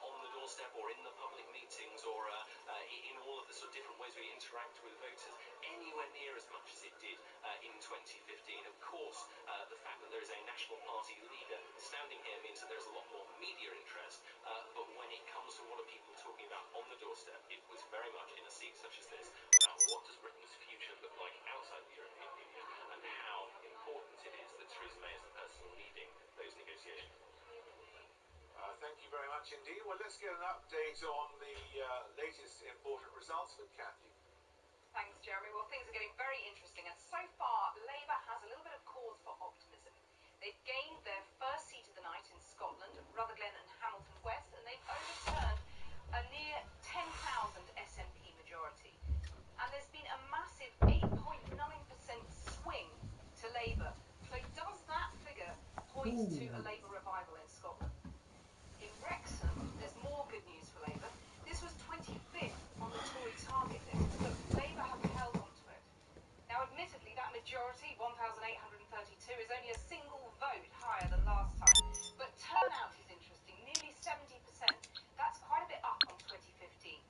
on the doorstep or in the public meetings or in all of the sort of different ways we interact with voters anywhere near as much as it did in 2015. Of course, the fact that there is a National Party leader standing here means that there's a lot more media interest, but when it comes to what are people talking about on the doorstep, it was very much in a seat such as this about what does Britain's future look like outside the European Union and how important it is that Theresa May is the person leading those negotiations. Thank you very much indeed. Well, let's get an update on the latest important results with Kathy. Thanks, Jeremy. Well, things are getting very interesting, and so far, Labour has a little bit of cause for optimism. They've gained their first seat of the night in Scotland, Rutherglen and Hamilton West, and they've overturned a near 10,000 SNP majority. And there's been a massive 8.9% swing to Labour. So does that figure point to a Labour revival in Scotland? In Wrexham, there's more good news for Labour. This was 25th on the Tory target list, but Labour have held onto it. Now, admittedly, that majority, 1,832, is only a single vote higher than last time. But turnout is interesting, nearly 70%. That's quite a bit up on 2015.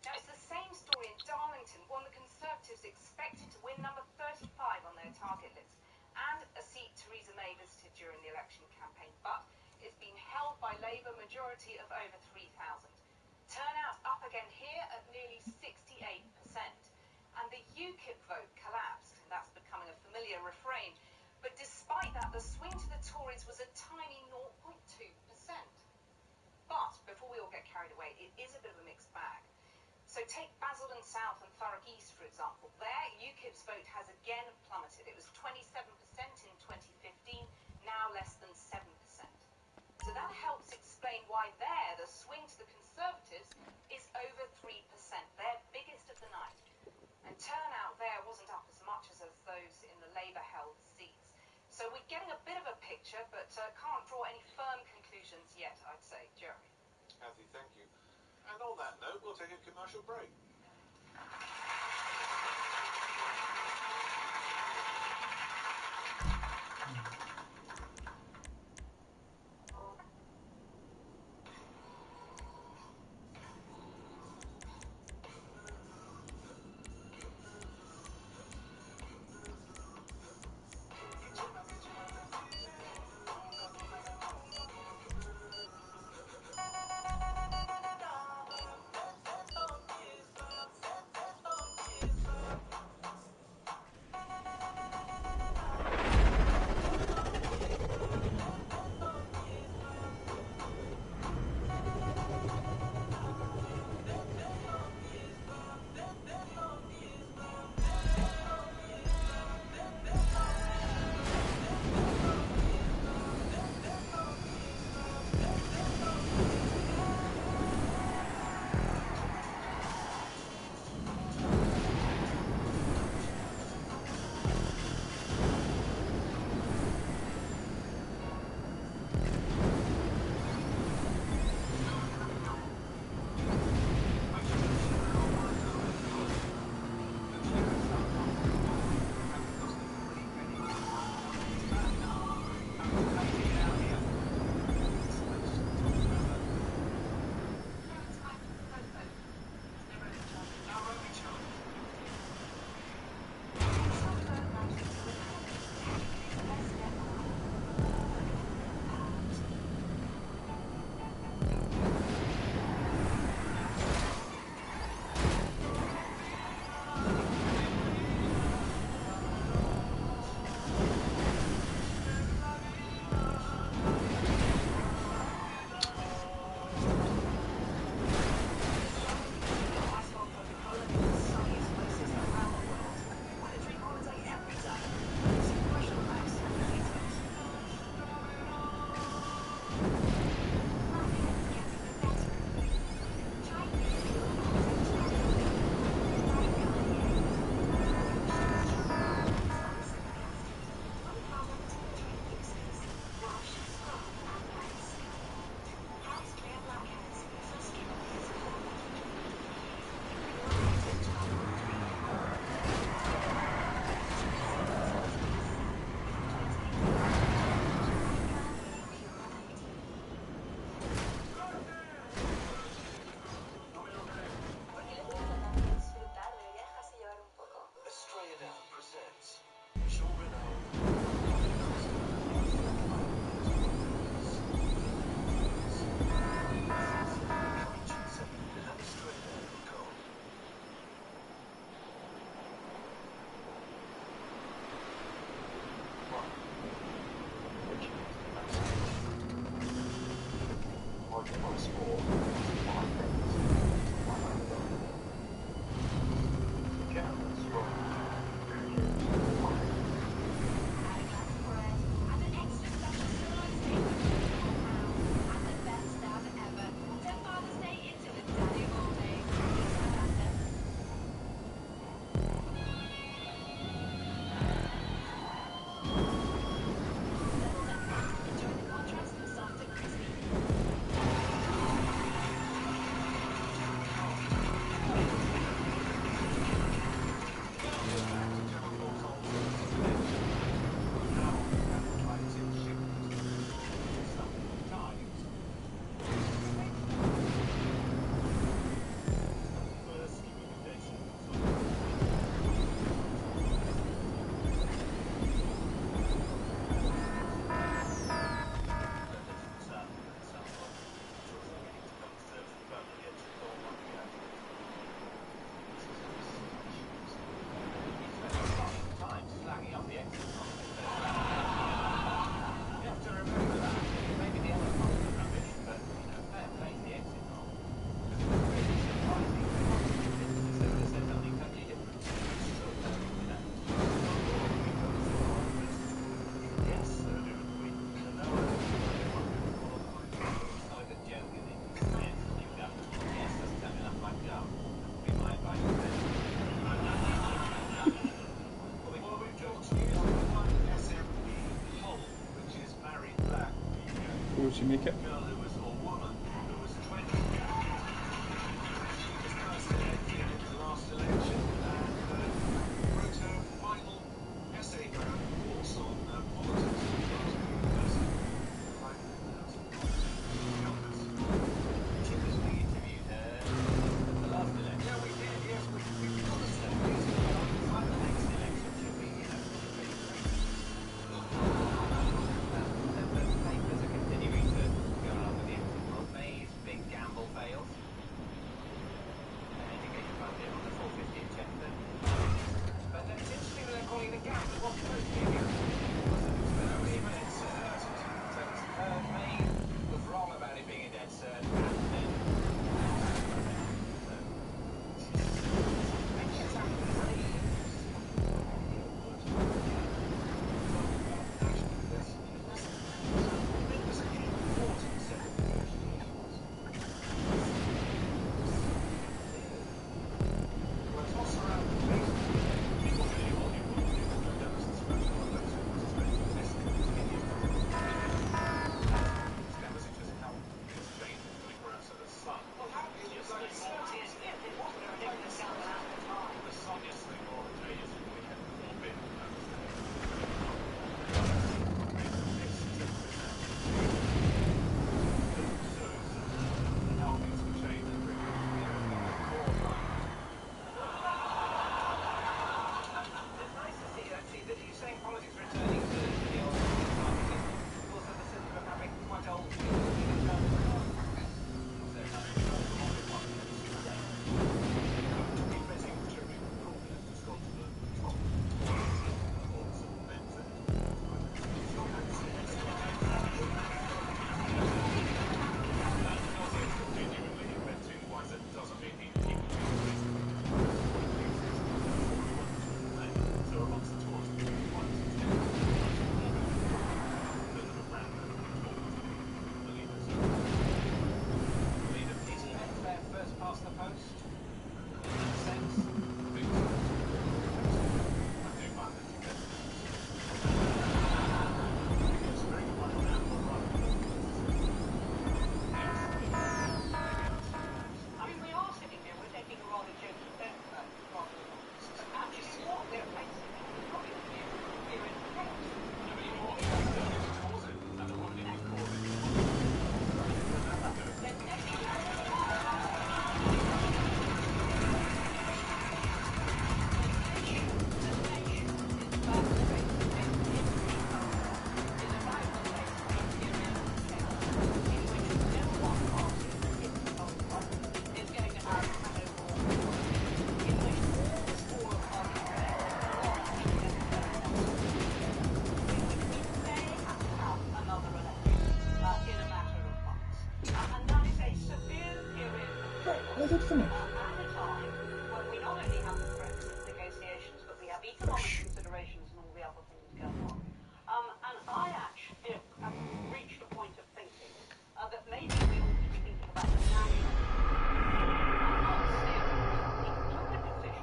Now, it's the same story in Darlington, one the Conservatives expected to win number 35 on their target list, and a seat Theresa May visited during the election campaign, but it's been held by Labour majority of over 3,000. Turnout up again here at nearly 68%. And the UKIP vote collapsed, and that's becoming a familiar refrain. But despite that, the swing to the Tories was a tiny 0.2%. But before we all get carried away, it is a bit of a mixed bag. So take Basildon South and Thurrock East, for example. There, UKIP's vote has again plummeted. It was 27% in 2015, now less than 7%. So that helps explain why there, the swing to the Conservatives is over 3%, their biggest of the night. And turnout there wasn't up as much as those in the Labour-held seats. So we're getting a bit of a picture, but can't draw any firm conclusions yet, I'd say. Jeremy. Kathy, thank you. And on that note, we'll take a commercial break. Will she make it? What did finish? At a time when we not only have the Brexit negotiations, but we have economic considerations and all the other things going on. And I actually have reached a point of thinking that maybe we ought to be thinking about the national. Took a decision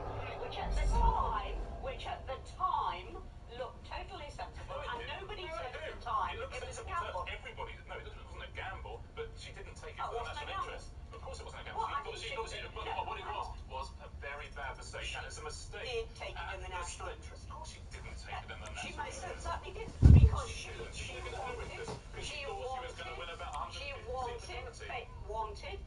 which at the time looked totally sensible, and nobody said at the time it was a gamble. Everybody, no, it wasn't a gamble, but she didn't take it Oh, for it wasn't a national gamble. interest. Of course it wasn't a gamble. Well, I What it was a very bad mistake, and it's a mistake. Did take it in the national interest. Of course she didn't take it in the national interest. She most certainly did, because she wanted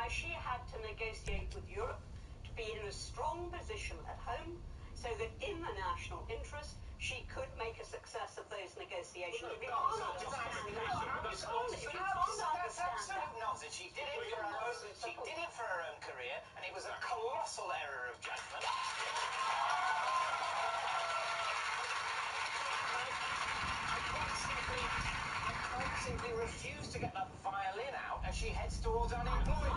she had to negotiate with Europe to be in a strong position at home, so that in the national interest she could make a success of those negotiations. That's absolute nonsense. She did it for her own career, and it was a colossal error of judgment. I quite simply refuse to get that violin out as she heads towards unemployment.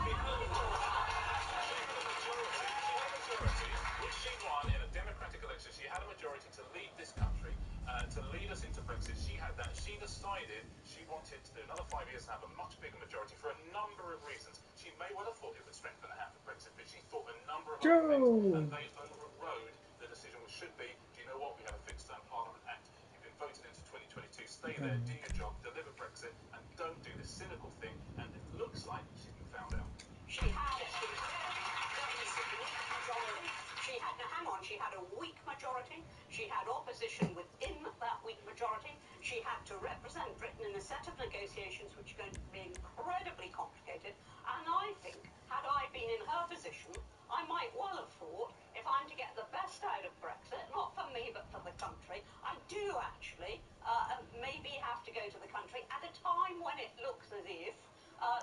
Which she won in a democratic election. She had a majority to lead this country, to lead us into Brexit. She had that. She decided she wanted to do another 5 years and have a much bigger majority for a number of reasons. She may well have thought it would strengthen the hand for Brexit, but she thought a number of other things, and they overrode the decision, which should be, do you know what, we have a fixed term Parliament Act. You've been voted into 2022. Stay there, do your job, deliver Brexit, and don't do this cynical thing. And it looks like she's been found out. She had a weak majority. She had opposition within that weak majority. She had to represent Britain in a set of negotiations which are going to be incredibly complicated. And I think, had I been in her position, I might well have thought, if I'm to get the best out of Brexit, not for me but for the country, I do actually maybe have to go to the country at a time when it looks as if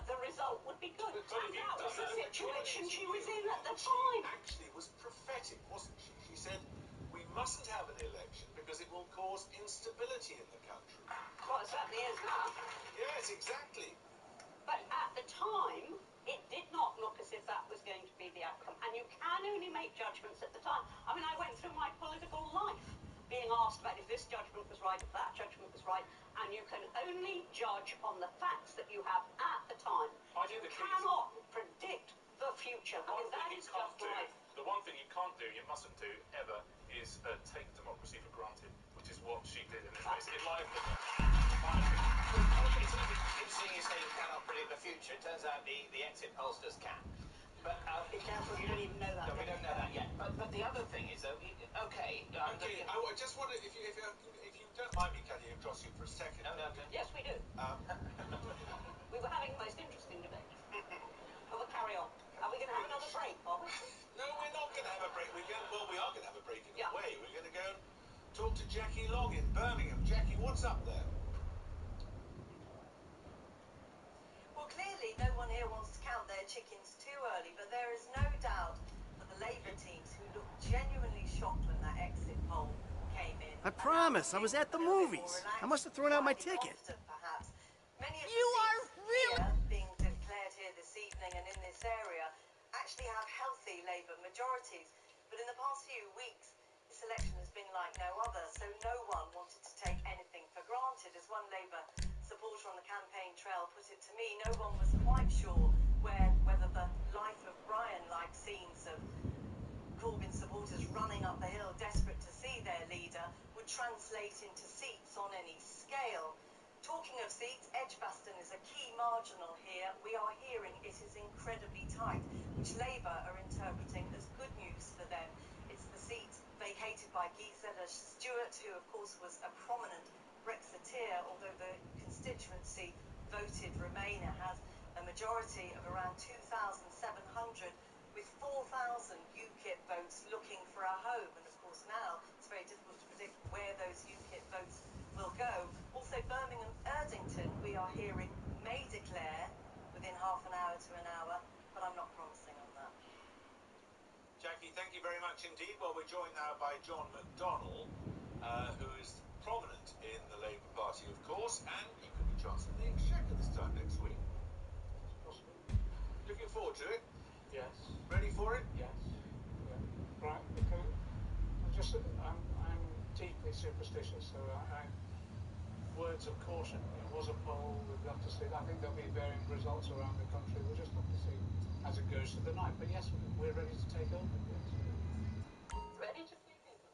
the result would be good. And that was the situation she was in at the time. Actually was prophetic, wasn't she? She said, we mustn't have an election because it will cause instability in the country. Well, it certainly is now. Yes, exactly. But at the time, it did not look as if that was going to be the outcome. And you can only make judgments at the time. I mean, I went through my political life being asked about if this judgment was right, if that judgment was right, and you can only judge on the facts that you have at the time. You cannot predict the future. I mean, that is just life. The one thing you can't do, you mustn't do ever, is take democracy for granted, which is what she did in this case, in my opinion. It's interesting you say you cannot predict the future. It turns out the exit pollsters can. But be careful, you don't even know that. No, we don't know that yet. But the other thing is, though, okay. I just wonder if you don't mind me cutting across you for a second. No. Yes, we do. We were having the most interesting debate. We'll carry on. Are we going to have another break, are we? No, we're not going to have a break. We are going to have a break in a way. We're going to go and talk to Jackie Long in Birmingham. Jackie, what's up there? Well, clearly no one here wants to count their chickens too early, but there is no doubt that the Labour teams who looked genuinely shocked when that exit poll came in. I promise, I was at the movies. I must have thrown out my ticket. Perhaps. Many of you are really being declared here this evening and in this area actually have healthy Labour majorities. But in the past few weeks, this election has been like no other, so no one wanted to take anything for granted. As one Labour supporter on the campaign trail put it to me, no one was quite sure whether the life of Brian-like scenes of Corbyn supporters running up the hill desperate to see their leader would translate into seats on any scale. Talking of seats, Edgbaston is a key marginal here. We are hearing it is incredibly tight, which Labour are interpreting as good news for them. It's the seat vacated by Gisela Stewart, who of course was a prominent Brexiteer, although the constituency voted Remain. It has a majority of around 2,700, with 4,000 UKIP votes looking for a home. And of course now it's very difficult to predict where those UKIP votes will go. Also Birmingham Erdington, we are hearing, may declare within half an hour to an hour, but I'm not promising on that. Jackie, thank you very much indeed. Well, we're joined now by John McDonnell, who is prominent in the Labour Party, of course, and he could be Chancellor of the Exchequer this time next week. Looking forward to it. Yes. just I'm deeply superstitious, so words of caution. It was a poll. We'd love to see. I think there'll be varying results around the country. We'll just have to see as it goes through the night. But yes, we're ready to take over. Yes. Ready to?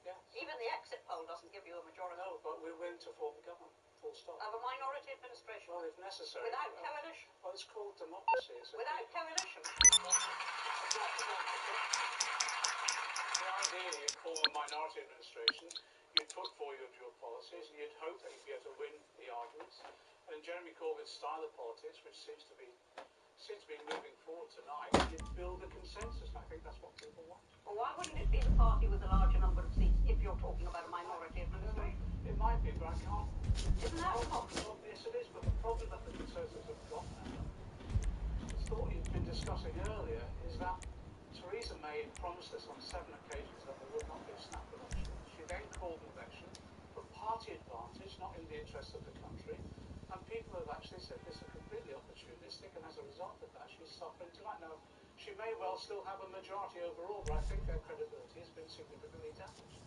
Yes. Even the exit poll doesn't give you a majority. No, but we're willing to form the government. Full stop. Of a minority administration. Well, if necessary. Without coalition. Well, it's called democracy. Without coalition. Ideally, you'd form a minority administration. You'd put forward your policies, and you'd hope that you'd be able to win the arguments. And in Jeremy Corbyn's style of politics, which seems to be moving forward tonight, you'd build a consensus. I think that's what people want. Well, why wouldn't it be the party with a larger number of seats if you're talking about a minority administration? It might be, but I can't. Isn't that a problem? Yes, it is, but the problem that the Conservatives have got now, the thought you've been discussing earlier, is that Theresa May promised us on 7 occasions that there would not be a snap election. She then called an election for party advantage, not in the interest of the country, and people have actually said this is completely opportunistic, and as a result of that, she's suffering tonight. Now, she may well still have a majority overall, but I think their credibility has been significantly damaged.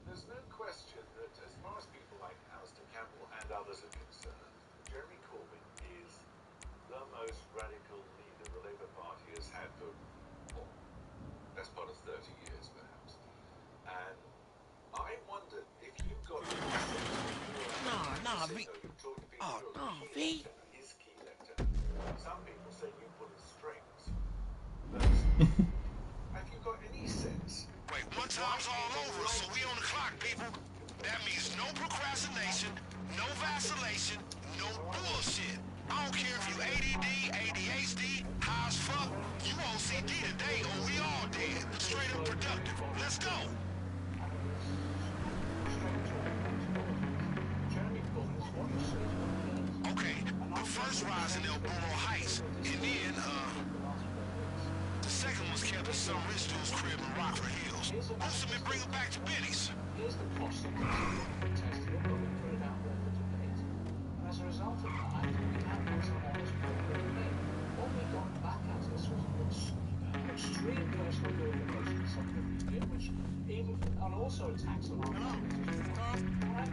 There's no question that as far as people like Alistair Campbell and others are concerned, Jeremy Corbyn is the most radical leader the Labour Party has had for best part of 30 years, perhaps. And I wondered if you got V. His key lieutenant. Some people say you pull his strings. Have you got any sense? Wait, one time's all over, so we on the clock, people. That means no procrastination, no vacillation, no bullshit. I don't care if you ADD, ADHD, high as fuck, you OCD today or we all dead. Straight up productive. Let's go. Okay, the first rise in El Burro Heights, and then, the second one's kept at some rich dude's crib in Rockford Hills. Boost him and bring him back to Benny's. Here's the cost of testing it, but we put it out there for debate. And as a result of that, I think we have had some honest political debate. What we got back at us was extreme personal glorification of some of the media, which even, and also attacks on our politics.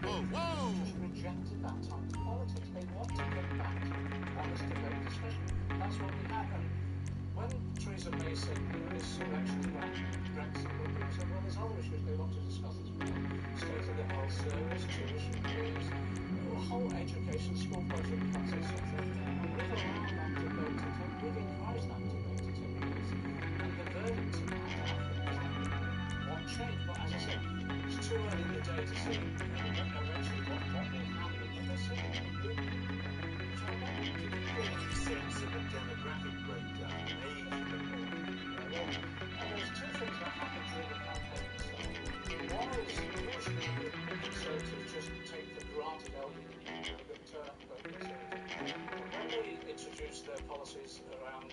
Whoa! Just rejected that type of politics. They want to get back to honest debate discussion. That's what we had. And when Theresa May said, this election is about Brexit, people said, well, there's other issues they want to discuss as well. State of the health service, tuition fees, the whole education, school budget cuts, etc. And we've allowed that debate to take, we've encouraged that debate to take place. And the verdict tonight, I think, is that one change. But as I said, it's too early in the day to see eventually what will happen. But there's certainly a movement. So I don't think you can get any sense of a demographic breakdown, an age breakdown. And there's two things that happened during the campaign itself. One is usually the Conservatives just take for granted elderly people that turn up vote Conservative. When they introduced their policies around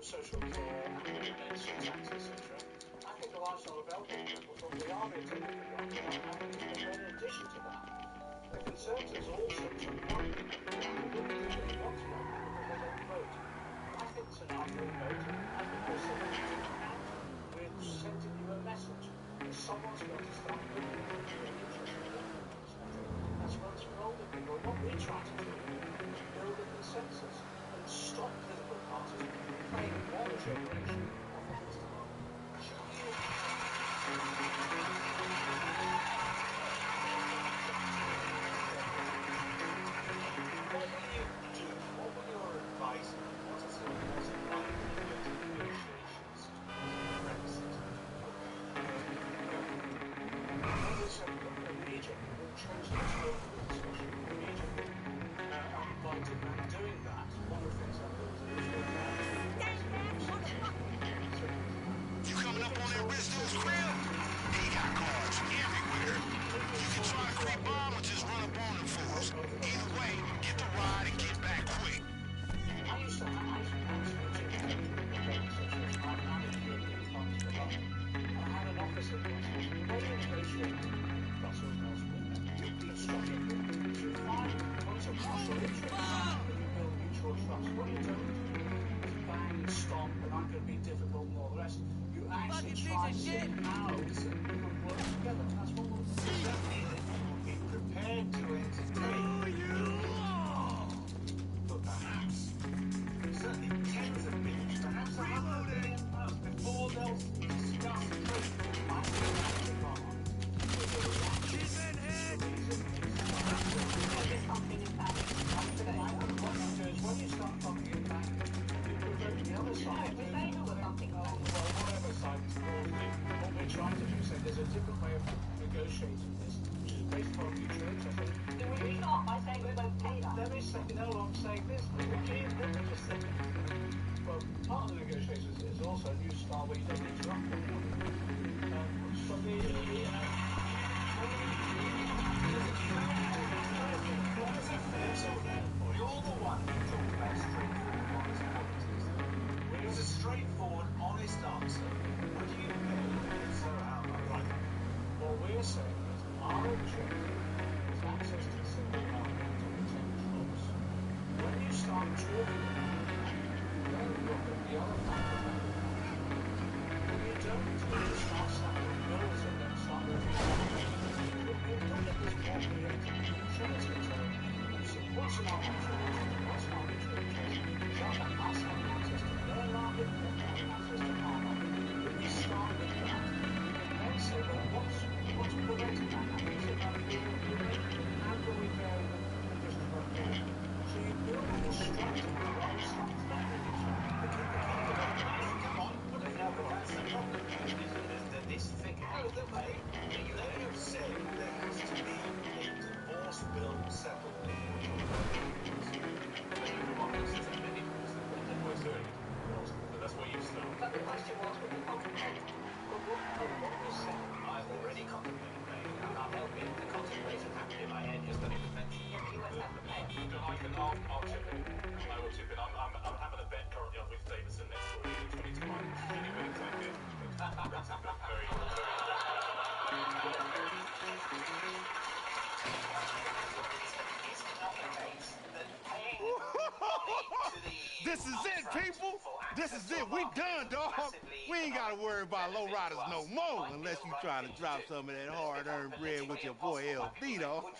social care and pension tax, etc., I think a large number of elderly people thought we are being taken for granted. And in addition to that, the Conservatives also took young people and wouldn't do any want to young people because they don't vote. I think tonight we'll vote, and because we're sending you a message that someone's going to start looking at your interest in young people. That's what it's for older people. What we try to do is build a consensus and stop political parties playing one generation off against another. What will you do? What will your advice be? What is it like in those negotiations to Brexit? What we said immediately, we'll change the tone of the discussion immediately. By doing that, one of the things I'm going to do is You coming up on that rich dude's crib? He got cards everywhere. You can try to creep by or just run up on him fools. Either way, get the ride and get back quick. I used to manage European funds for London, and I had an office in Brussels. The way you negotiate Brussels and elsewhere, construction, is you find points of mutual interest, and you build mutual trust. What you don't do is bang and stomp, and I'm going to be difficult and all the rest. You actually try to see how you can work Derek, was they who were bumping along the wall? Whatever side is broadly, what we're trying to do is say there's a different way of negotiating this, which is based on mutual interest. Do we start by saying we won't pay that? Let me say, no, I'm saying this. Let me just say. Well, part of the negotiations is also a new style where you don't interrupt them. You're the one who talked about straightforward, honest politics. When it was a straightforward, honest answer, would you pay? So how right? What we're saying is our objective is access to the single market to protect jobs. When you start talking about it, then look at the other factors that will happen. When you don't just start slapping bills and then start looking at look at this more creative. So let's get to what's an arbitrary interest? What's an arbitrary interest? Try to us having access to their market, them having access to our market. When you start with that, you can then say, well, what's preventing that happening? Is it about freedom of movement? How can we vary the conditions of employment? So you build a more structure rather than start threatening each other. Come on, put it down. That's the problem. This figure. No, they have said there has to be a divorce bill settled before you That's what you start. But the question was, would you contemplate? What you said, I've already contemplated paying. I can't help it. The contemplation happened in my head just when it was mentioned. Yeah, but you won't have to pay it. I'll chip in. I will chip in. I'm having a bet currently on with Davidson next week. 20 to 1. Any minute take it. That's a very, This is it, people. This is it. We done, dog. We ain't got to worry about low riders no more unless you try to drop some of that hard-earned bread with your boy LV, though.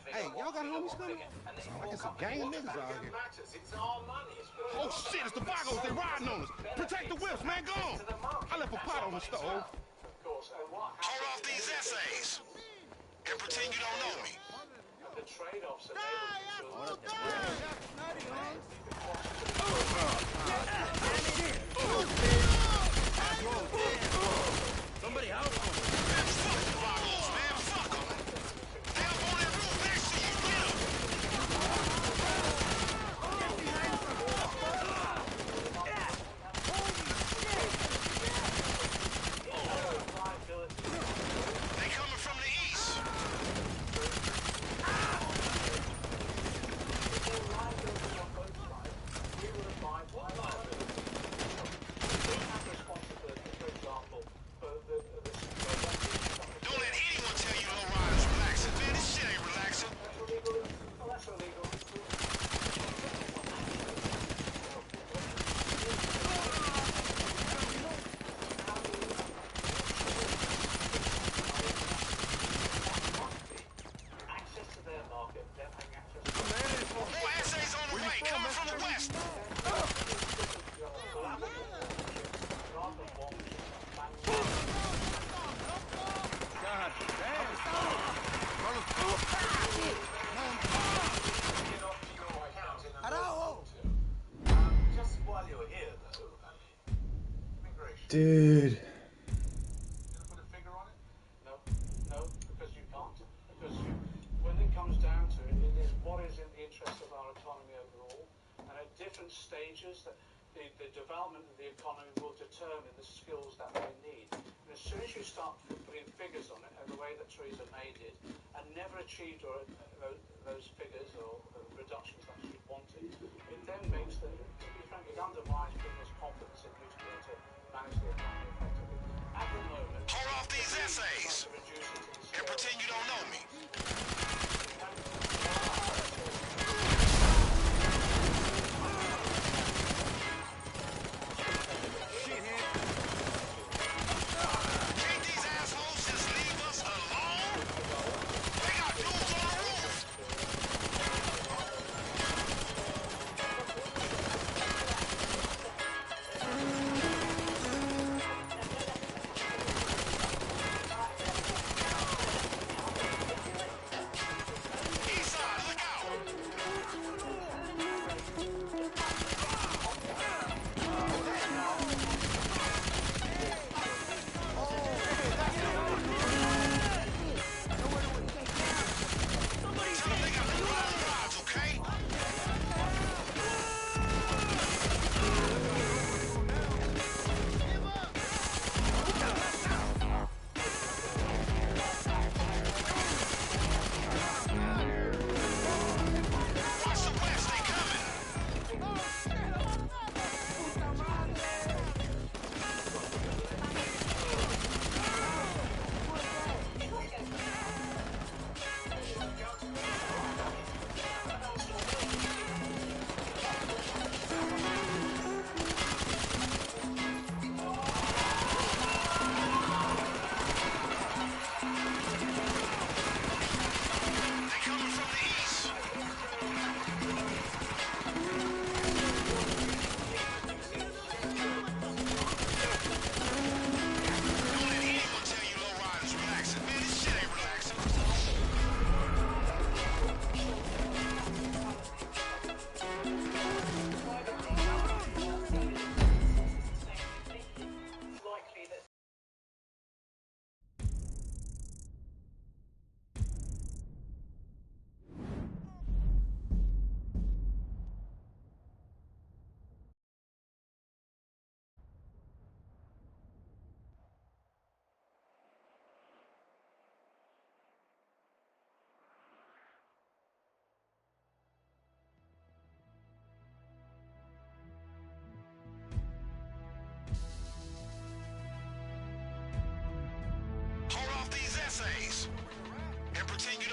Hey, y'all got homies coming? Sound like it's a gang of niggas out here. It's our money. Oh, shit, it's the Vagos. They riding on us. Protect the whips, man. Go on. I left a pot on the stove. Hold off these essays and pretend you don't know me. The trade-offs Somebody help him. Fuck the Vagos, man. Fuck them. They up on that roof next to you. Get them. They coming from the east. Don't let anyone tell you low riders relaxing. Man, this shit ain't relaxing. More essays on the way, coming from the west. God damn. Just while you're here, though, immigration. Dude. Put a figure on it? No, because you can't. Because when it comes down to it, it is what is in the interest of our economy overall, and at different stages, that the development of the economy will determine the skills that we need. And as soon as you start putting figures on it, and the way that Theresa May did, and never achieved those figures or reductions that she wanted, it then makes to be frank, it undermines people's confidence in you to be able to manage the economy effectively. At the moment, Hold off these essays and pretend you don't know me. Can't these assholes just leave us alone? They got dudes on the roof.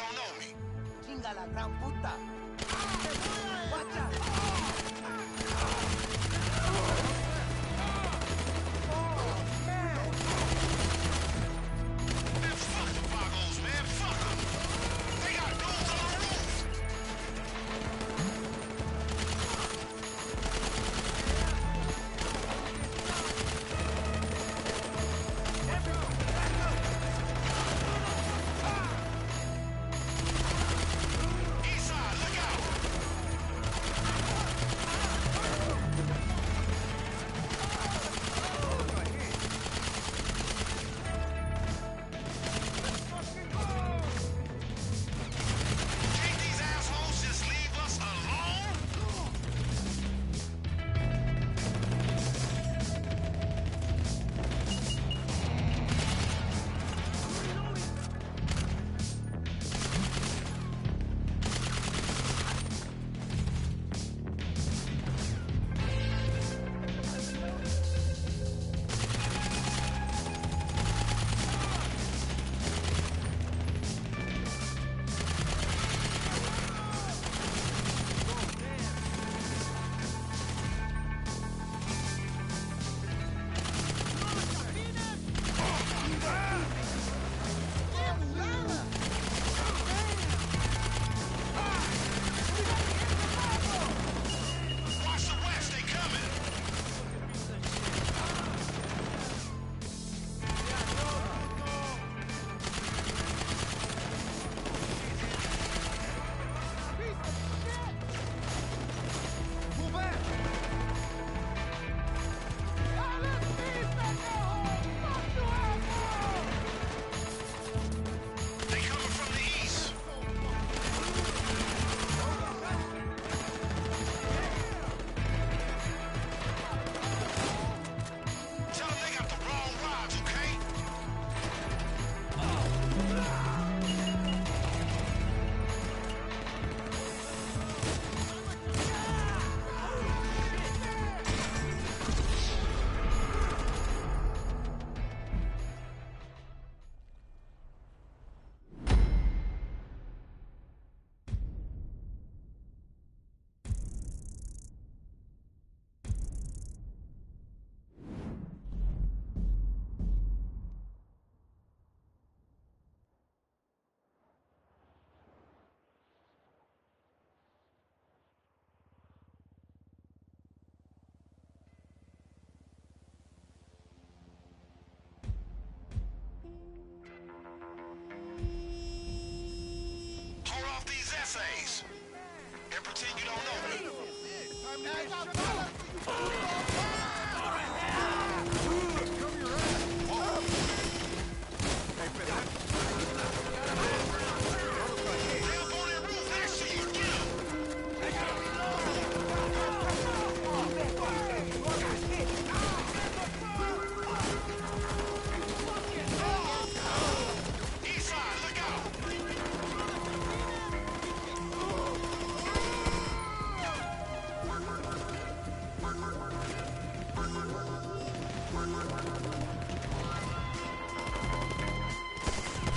don't know me. Chinga la gran puta. Watch out. Man, fuck the Vagos, man. Fuck them. They got dudes on the roof. Eastside, look out. Can't these assholes just leave us alone? Watch the west, they coming. They coming from the east. Tell them they got the wrong rods, okay? Hold off these essays and pretend you don't know me. They up on that roof next to you. Get 'em. Eastside, look out.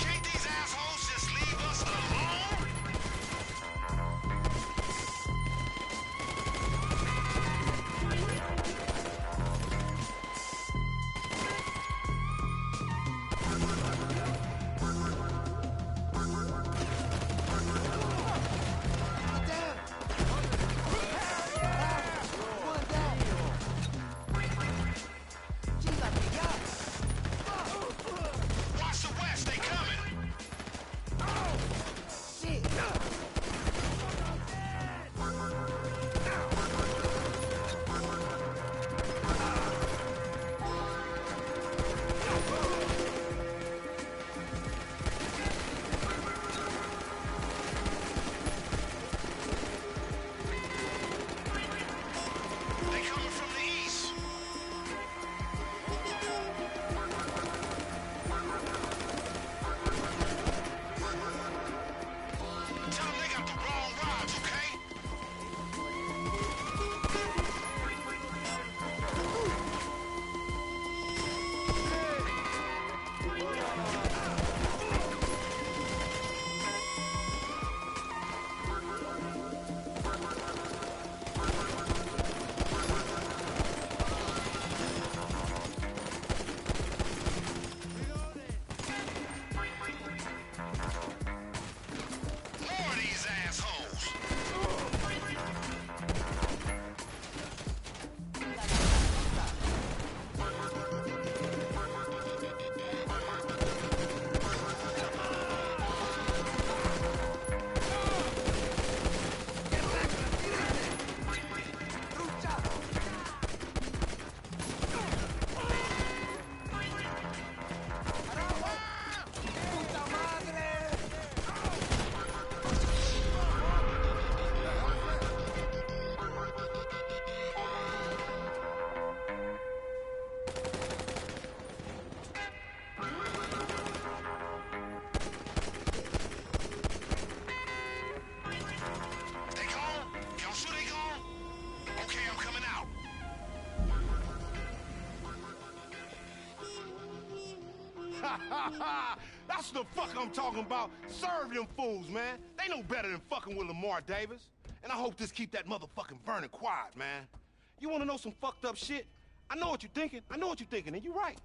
Can't these assholes just leave us alone? That's the fuck I'm talking about. Serve them fools, man. They know better than fucking with Lamar Davis. And I hope this keep that motherfucking Vernon quiet, man. You wanna know some fucked up shit? I know what you're thinking. I know what you're thinking, and you're right.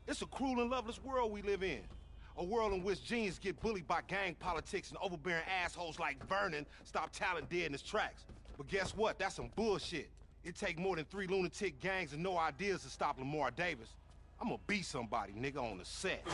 It's a cruel and loveless world we live in. A world in which geniuses get bullied by gang politics and overbearing assholes like Vernon stop talent dead in his tracks. But guess what? That's some bullshit. It take more than 3 lunatic gangs and no ideas to stop Lamar Davis. I'm gonna be somebody, nigga, on the set.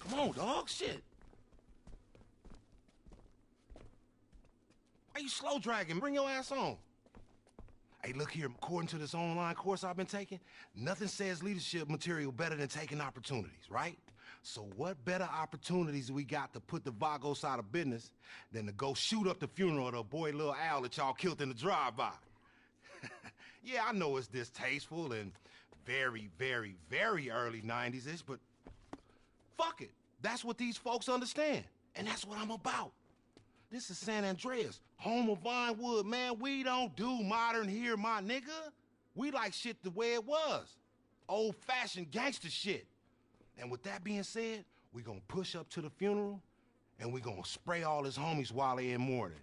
Come on, dog. Shit. Why you slow dragging? Bring your ass on. Hey, look here. According to this online course I've been taking, nothing says leadership material better than taking opportunities, right? So what better opportunities we got to put the Vagos out of business than to go shoot up the funeral of the boy Lil Al that y'all killed in the drive-by? Yeah, I know it's distasteful and very, very early 90s-ish, but fuck it. That's what these folks understand. And that's what I'm about. This is San Andreas, home of Vinewood, man. We don't do modern here, my nigga. We like shit the way it was. Old-fashioned gangster shit. And with that being said, we gonna push up to the funeral, and we gonna spray all his homies while they in mourning.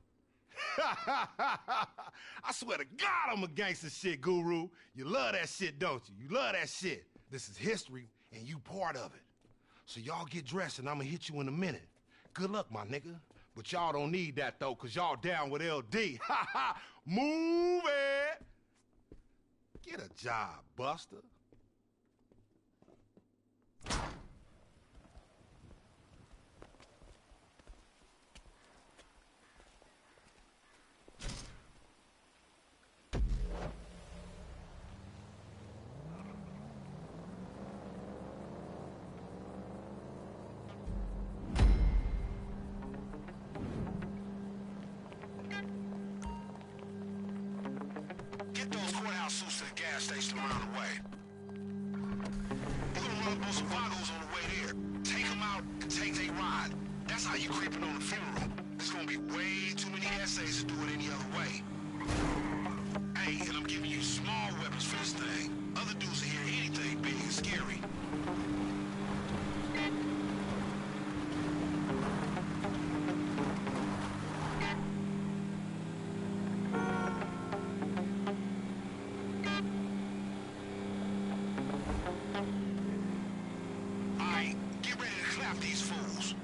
I swear to God I'm a gangster shit, Guru. You love that shit, don't you? You love that shit. This is history, and you part of it. So y'all get dressed, and I'ma hit you in a minute. Good luck, my nigga. But y'all don't need that, though, because y'all down with LD. Ha ha! Move it! Get a job, Buster. Suits to the gas station around the way. You're gonna run up on some vagos on the way there. Take them out and take their ride. That's how you creeping on the funeral. There's gonna be way too many essays to do it any other way. Hey, and I'm giving you small weapons for this thing. Other dudes will hear anything big and scary. These fools.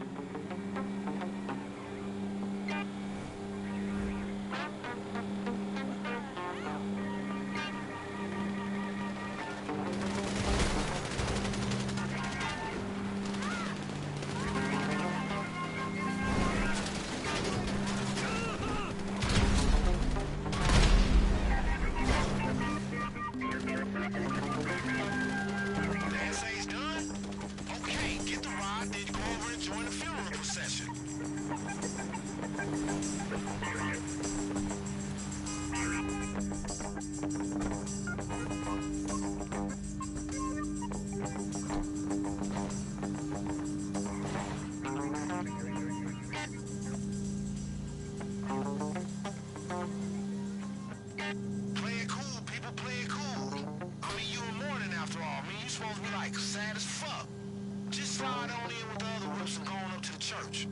Supposed to be like sad as fuck. Just slide on in with the other whips and going up to the church.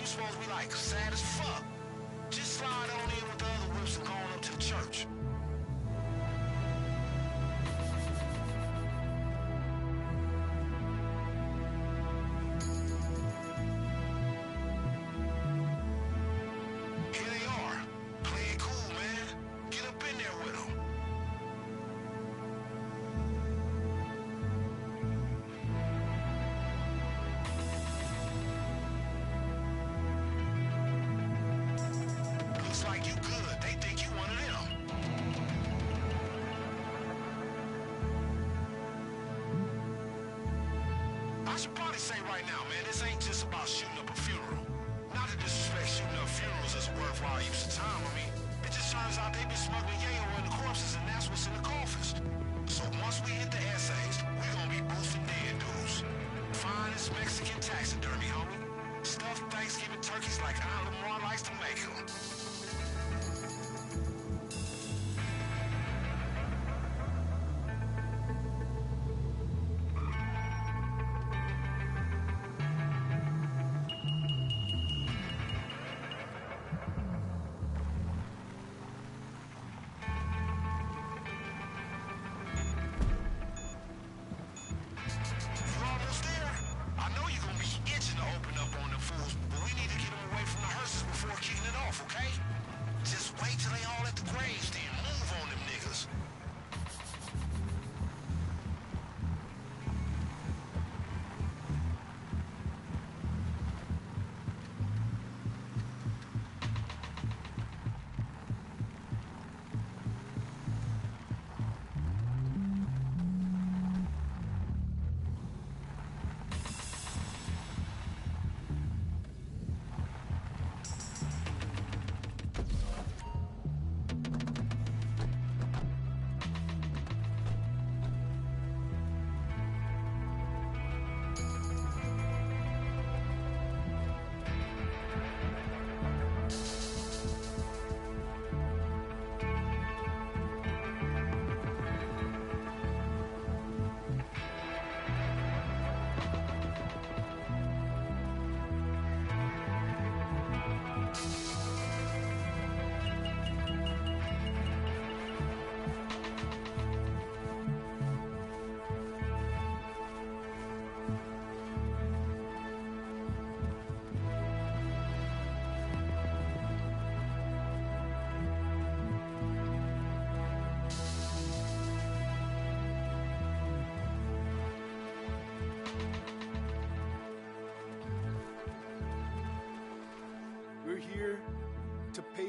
Supposed to be like sad as fuck. Just slide on in with the other whips and going up to the church. Here they are. Play it cool, man. Get up in there with them. Like you good, they think you one of them. I should probably say right now, man, this ain't just about shooting up a funeral. Not to disrespect shooting up funerals as a worthwhile use of time. I mean, it just turns out they've been smuggling yayo in the corpses, and that's what's in the coffins. So once we hit the essays, we're gonna be boosting dead dudes. Finest Mexican taxidermy, homie. Stuffed Thanksgiving turkeys like Aunt Lamar likes to make them.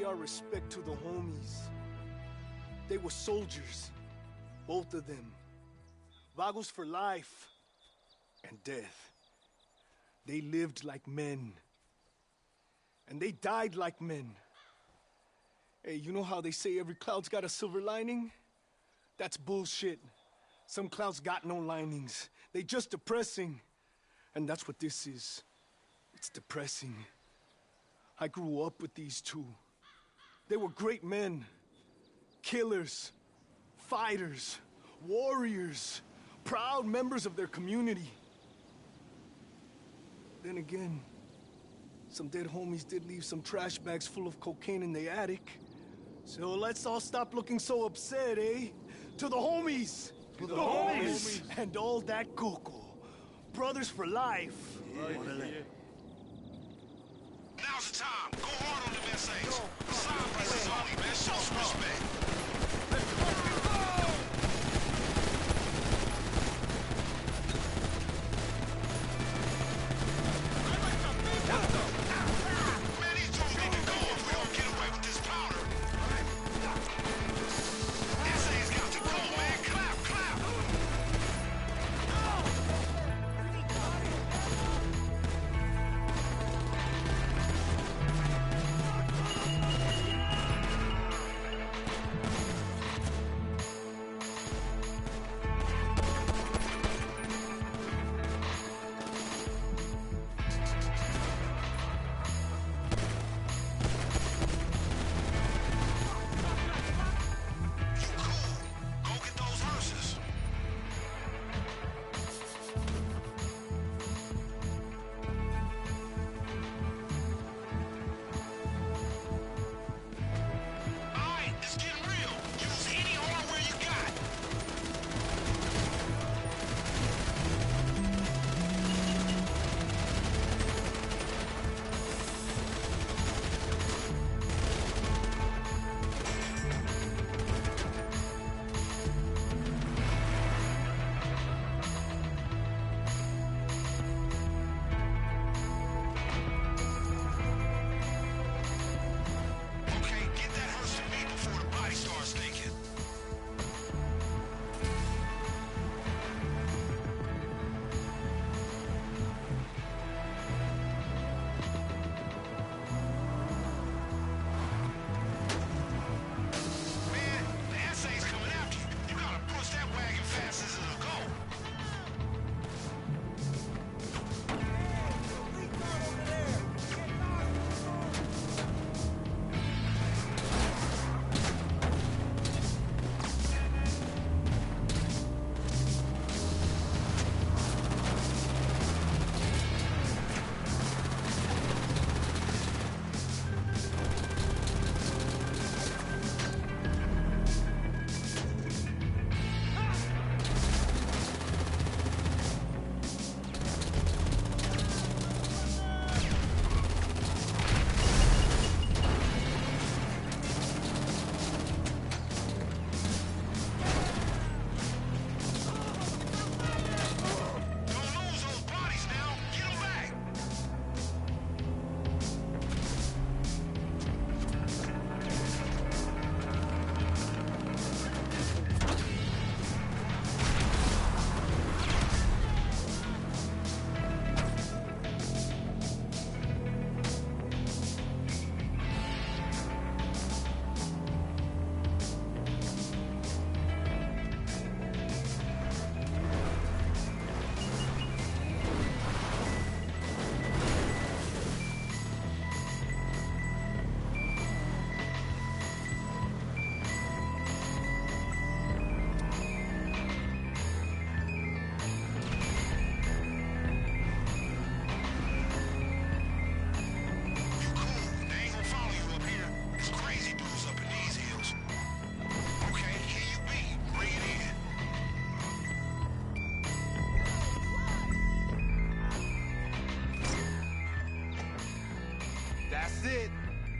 pay our respect to the homies. They were soldiers, both of them. Vagos for life and death. They lived like men. And they died like men. Hey, you know how they say every cloud's got a silver lining? That's bullshit. Some clouds got no linings. They just depressing. And that's what this is. It's depressing. I grew up with these two. They were great men. Killers. Fighters. Warriors. Proud members of their community. Then again, some dead homies did leave some trash bags full of cocaine in the attic. So let's all stop looking so upset, eh? To the homies! To the homies! And all that cocoa. Brothers for life. Now's the time. Go hard on them essays. Side pieces only, man. Show some respect. Man, these dudes need to go if we don't get away with this powder. Essays got to go, man. Clap, clap.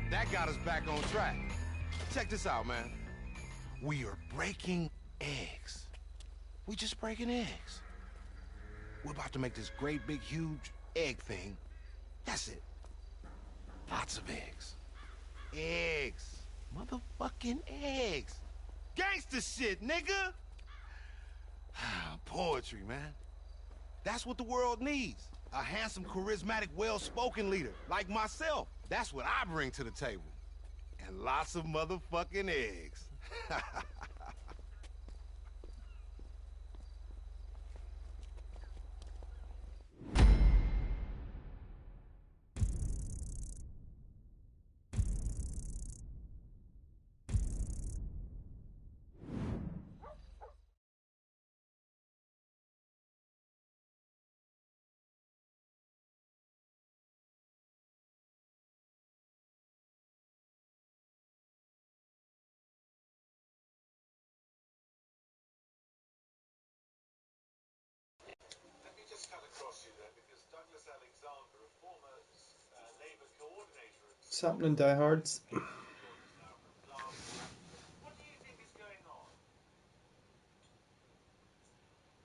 That got us back on track. Check this out, man. We are breaking eggs. We just breaking eggs. We're about to make this great big huge egg thing. That's it. Lots of eggs. Eggs. Motherfucking eggs. Gangster shit, nigga. Poetry, man. That's what the world needs. A handsome, charismatic, well-spoken leader like myself. That's what I bring to the table. And lots of motherfucking eggs. What's happening, diehards? What do you think is going on?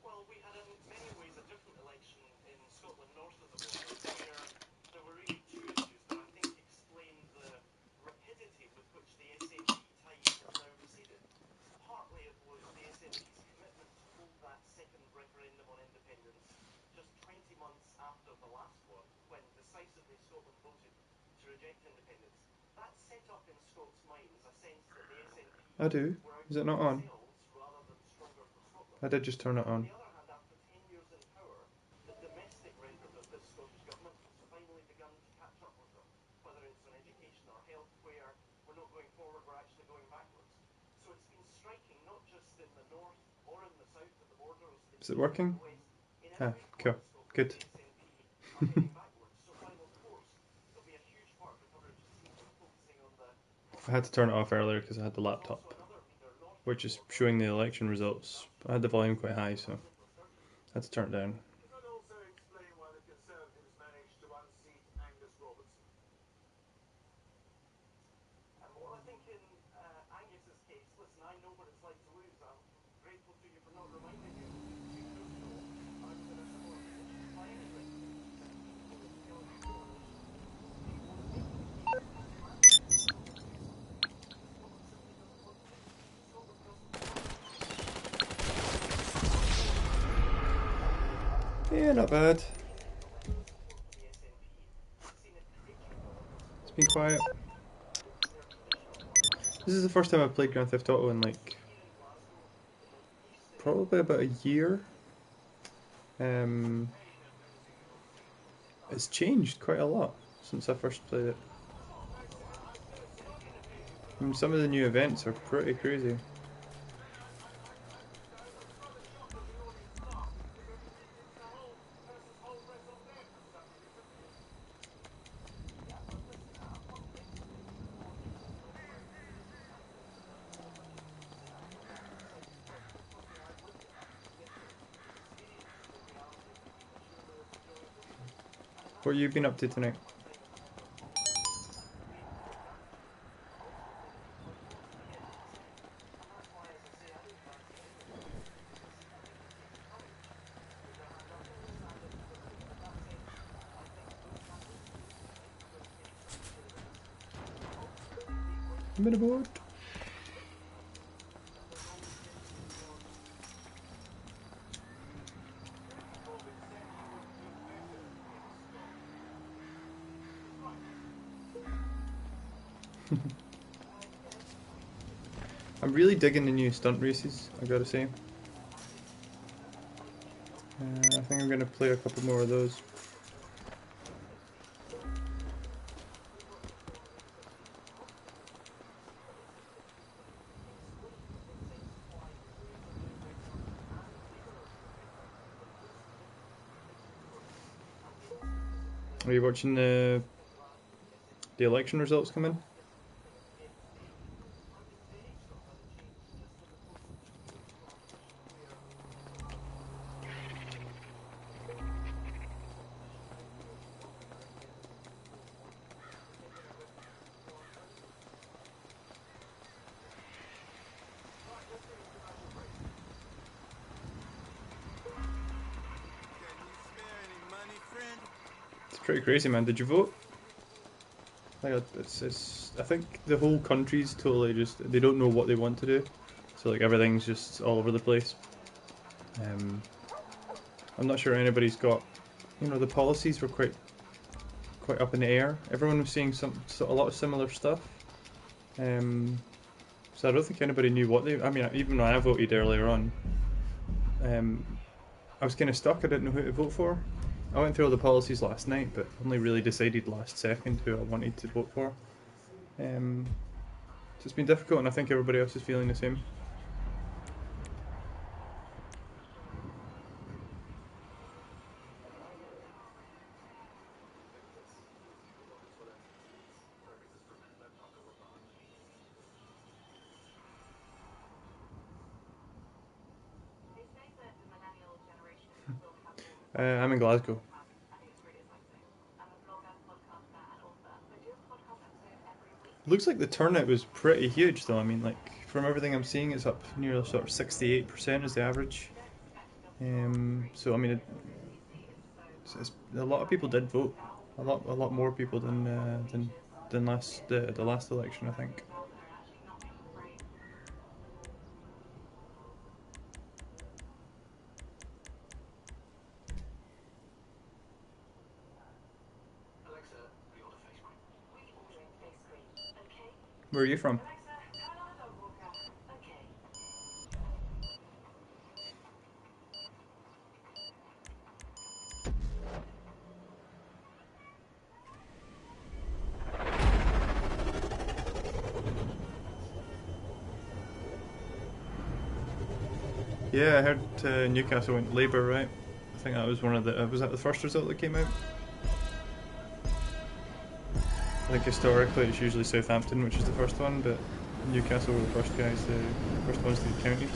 Well, we had in many ways a different election in Scotland north of the border, where there were really two issues that I think explain the rapidity with which the SNP tide has now receded. Partly it was the SNP's commitment to hold that second referendum on independence just 20 months after the last one, when decisively Scotland voted to reject independence. That set up in Scots' minds a sense that the SNP I do. Is it not on? rather than stronger for Scotland. I did just turn it on. On the other hand, after 10 years in power, the domestic record of this Scottish government has finally begun to catch up with them. Whether it's on education or health, where we're not going forward, we're actually going backwards. So it's been striking, not just in the north or in the south at the border, or Is it working? Ah, cool. Good. I had to turn it off earlier because I had the laptop, which is showing the election results. I had the volume quite high, so I had to turn it down. Does that also explain why the Conservatives managed to unseat Angus Robertson? Well, I think in Angus's case, listen, I know what it's like to lose. I'm grateful to you for not reminding me. 2 years ago, I was in a similar position. By any reckoning, that people of Scottish coalition was making a key difference in my life. Scotland simply doesn't want to lose. Scotland doesn't want to lose. Yeah, not bad. It's been quiet. This is the first time I've played Grand Theft Auto in like probably about a year. It's changed quite a lot since I first played it. And some of the new events are pretty crazy. What have you been up to tonight? I'm in a boat. I'm really digging the new stunt races, I gotta say. I think I'm gonna play a couple more of those. Are you watching the election results come in? It's pretty crazy, man. Did you vote? Like it's I think the whole country's totally just, they don't know what they want to do, so like everything's just all over the place. I'm not sure anybody's got, you know, the policies were quite up in the air. Everyone was saying a lot of similar stuff. So I don't think anybody knew what they. I mean, even when I voted earlier on, I was kind of stuck. I didn't know who to vote for. I went through all the policies last night, but only really decided last second who I wanted to vote for. So it's been difficult, and I think everybody else is feeling the same. I'm in Glasgow. Looks like the turnout was pretty huge though. I mean, like, from everything I'm seeing, it's up near sort of 68% is the average. So I mean, a lot of people did vote. A lot more people than the last election, I think. Where are you from? Yeah, I heard Newcastle went Labour, right? I think that was one of the. Was that the first result that came out? I think historically it's usually Southampton, which is the first one, but Newcastle were the first ones to get counted.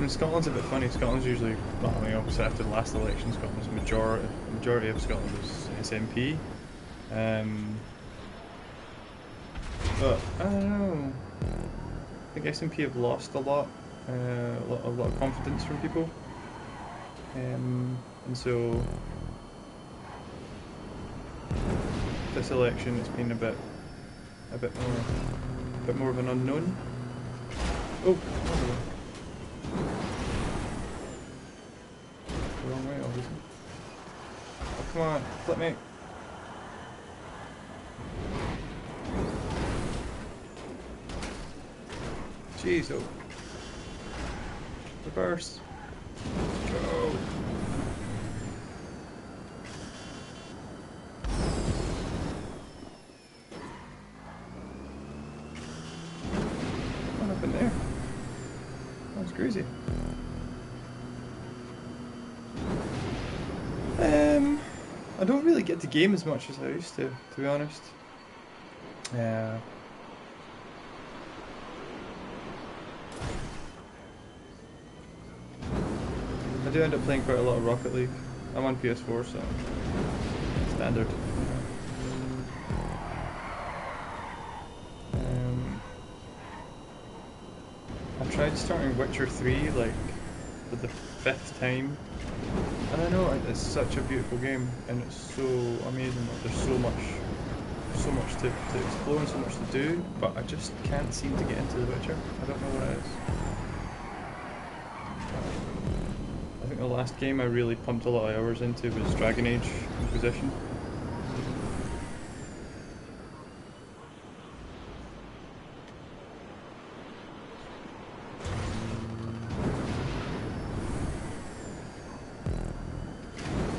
Scotland's a bit funny. Scotland's usually, well, I mean, obviously after the last election, Scotland's majority of Scotland was SNP. But I don't know. I think SNP have lost a lot of confidence from people, and so this election it's been a bit more of an unknown. Oh. Wrong way, obviously. Oh, come on, flip me. Jeez, oh. Reverse. Go. What happened there? That was crazy. I don't really get to game as much as I used to be honest. I do end up playing quite a lot of Rocket League. I'm on PS4, so standard. I tried starting Witcher 3 like for the 5th time. And I know it's such a beautiful game, and it's so amazing. Like, there's so much to explore and so much to do, but I just can't seem to get into The Witcher. I don't know what it is. I think the last game I really pumped a lot of hours into was Dragon Age Inquisition.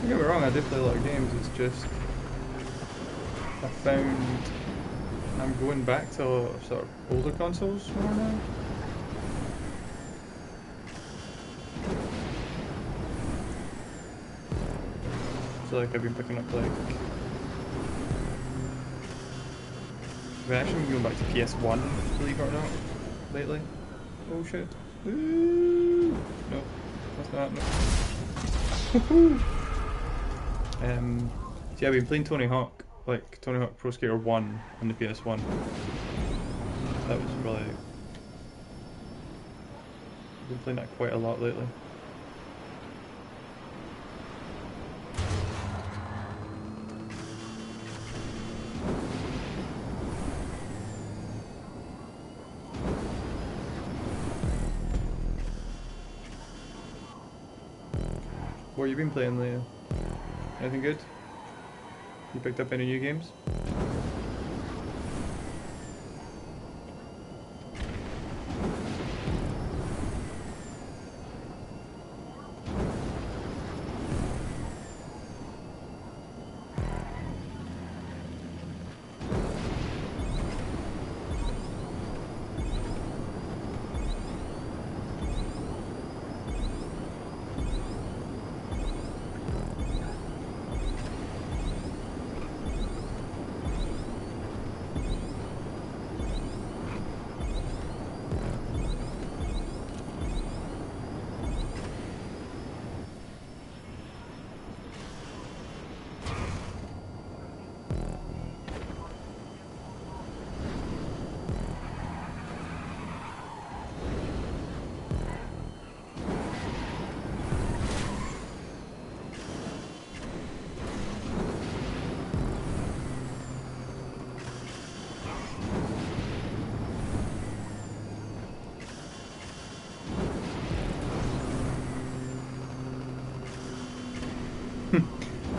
Don't get me wrong, I do play a lot of games, it's just I found I'm going back to sort of older consoles more now. So like I've been picking up like... I've actually been going back to PS1, believe it or not, lately. Oh shit. Ooh. No, that's not happening. So yeah, I've been playing Tony Hawk, like Tony Hawk Pro Skater 1 on the PS1. That was really... I've been playing that quite a lot lately. What have you been playing, Leah? Anything good? You picked up any new games?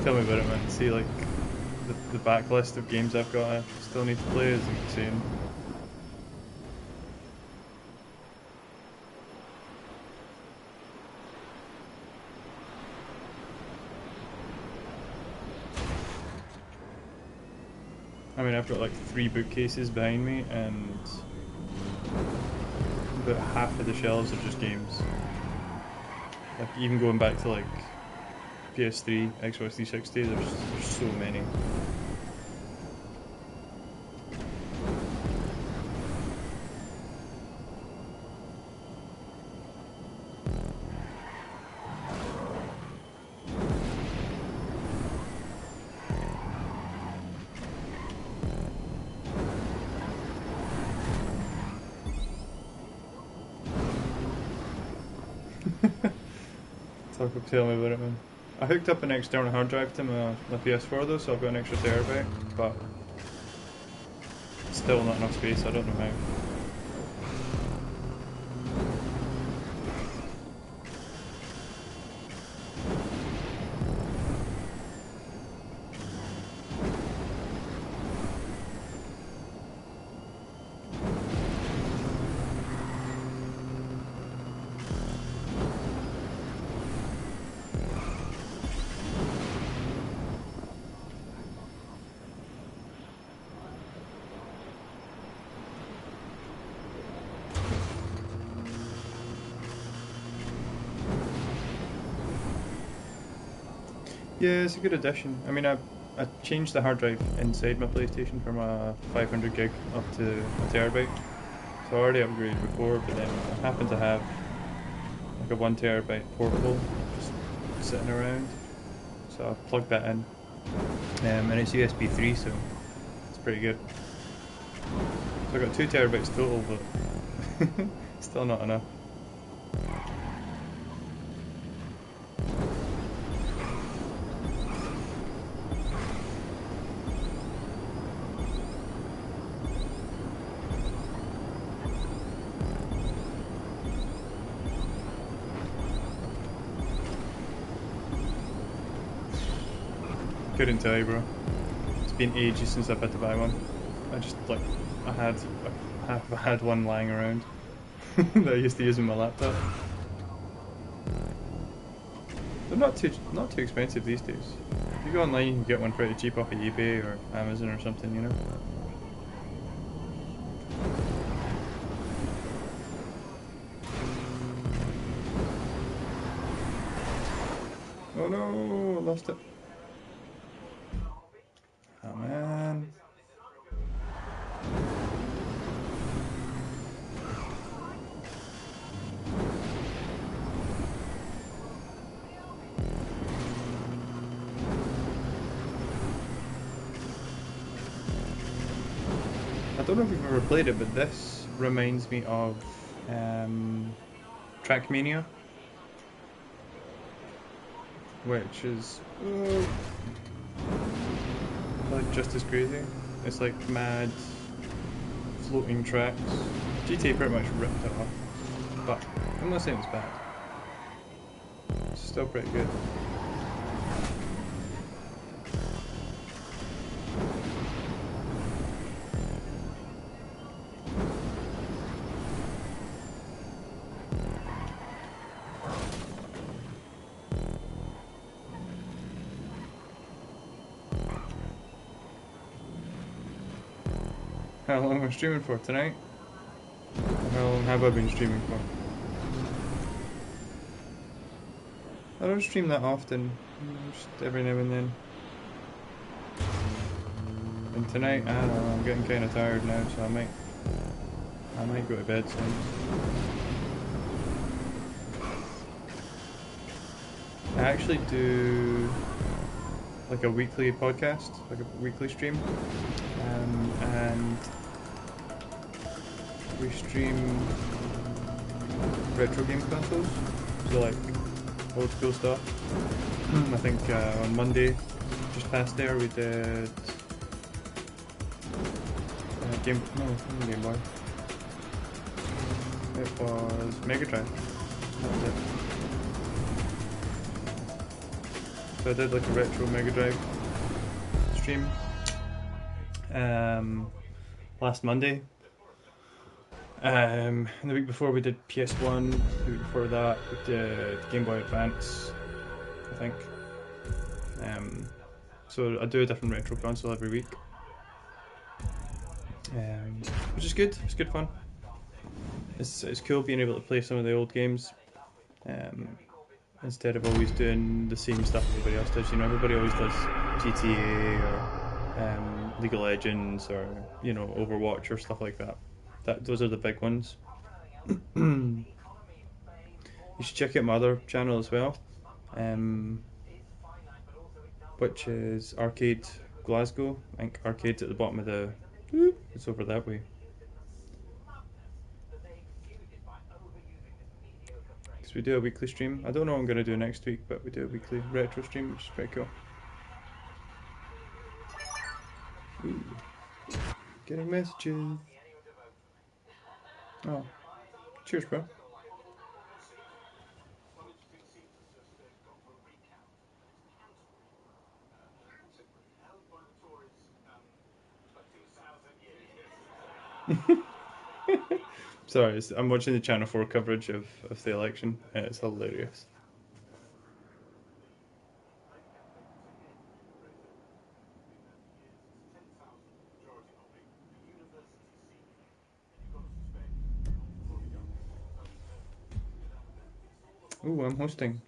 Tell me about it, man. See, like, the backlist of games I've got I still need to play is insane. I mean, I've got like 3 bookcases behind me, and about half of the shelves are just games. Like, even going back to like PS3, Xbox 360, there's so many. Tell me about it, man. I hooked up an external hard drive to my PS4 though, so I've got an extra terabyte, but still not enough space, I don't know how. Yeah, it's a good addition. I mean, I changed the hard drive inside my PlayStation from a 500 gig up to a terabyte. So I already upgraded before, but then I happen to have like a 1 terabyte portable just sitting around. So I've plugged that in. And it's USB 3, so it's pretty good. So I've got 2 terabytes total, but still not enough. Couldn't tell you, bro. It's been ages since I've had to buy one. I had one lying around that I used to use on my laptop. They're not too expensive these days. If you go online, you can get one pretty cheap off of eBay or Amazon or something, you know. Oh no, I lost it. don't know if you've ever played it, but this reminds me of Trackmania, which is like just as crazy. It's like mad floating tracks. GTA pretty much ripped it off, but I'm not saying it's bad. It's still pretty good. How long am I streaming for tonight? How long have I been streaming for? I don't stream that often, just every now and then. And tonight, I don't know, I'm getting kind of tired now, so I might go to bed soon. I actually do like a weekly podcast, like a weekly stream, and we stream retro game consoles, so like old school stuff. I think on Monday, just past there, we did Game Boy. It was Mega Drive. That was it. So I did like a retro Mega Drive stream last Monday. And the week before we did PS1, the week before that we did Game Boy Advance, I think. So I do a different retro console every week, which is good. It's good fun. It's cool being able to play some of the old games, instead of always doing the same stuff everybody else does. You know, everybody always does GTA or League of Legends or, you know, Overwatch or stuff like that. Those are the big ones. You should check out my other channel as well, which is R-CADE Glasgow. I think R-CADE's at the bottom of the... It's over that way. So we do a weekly stream. I don't know what I'm going to do next week, but we do a weekly retro stream, which is pretty cool. Ooh. Getting messages. Oh. Cheers, bro. Sorry, I'm watching the Channel 4 coverage of the election. It's hilarious. Ooh, I'm hosting.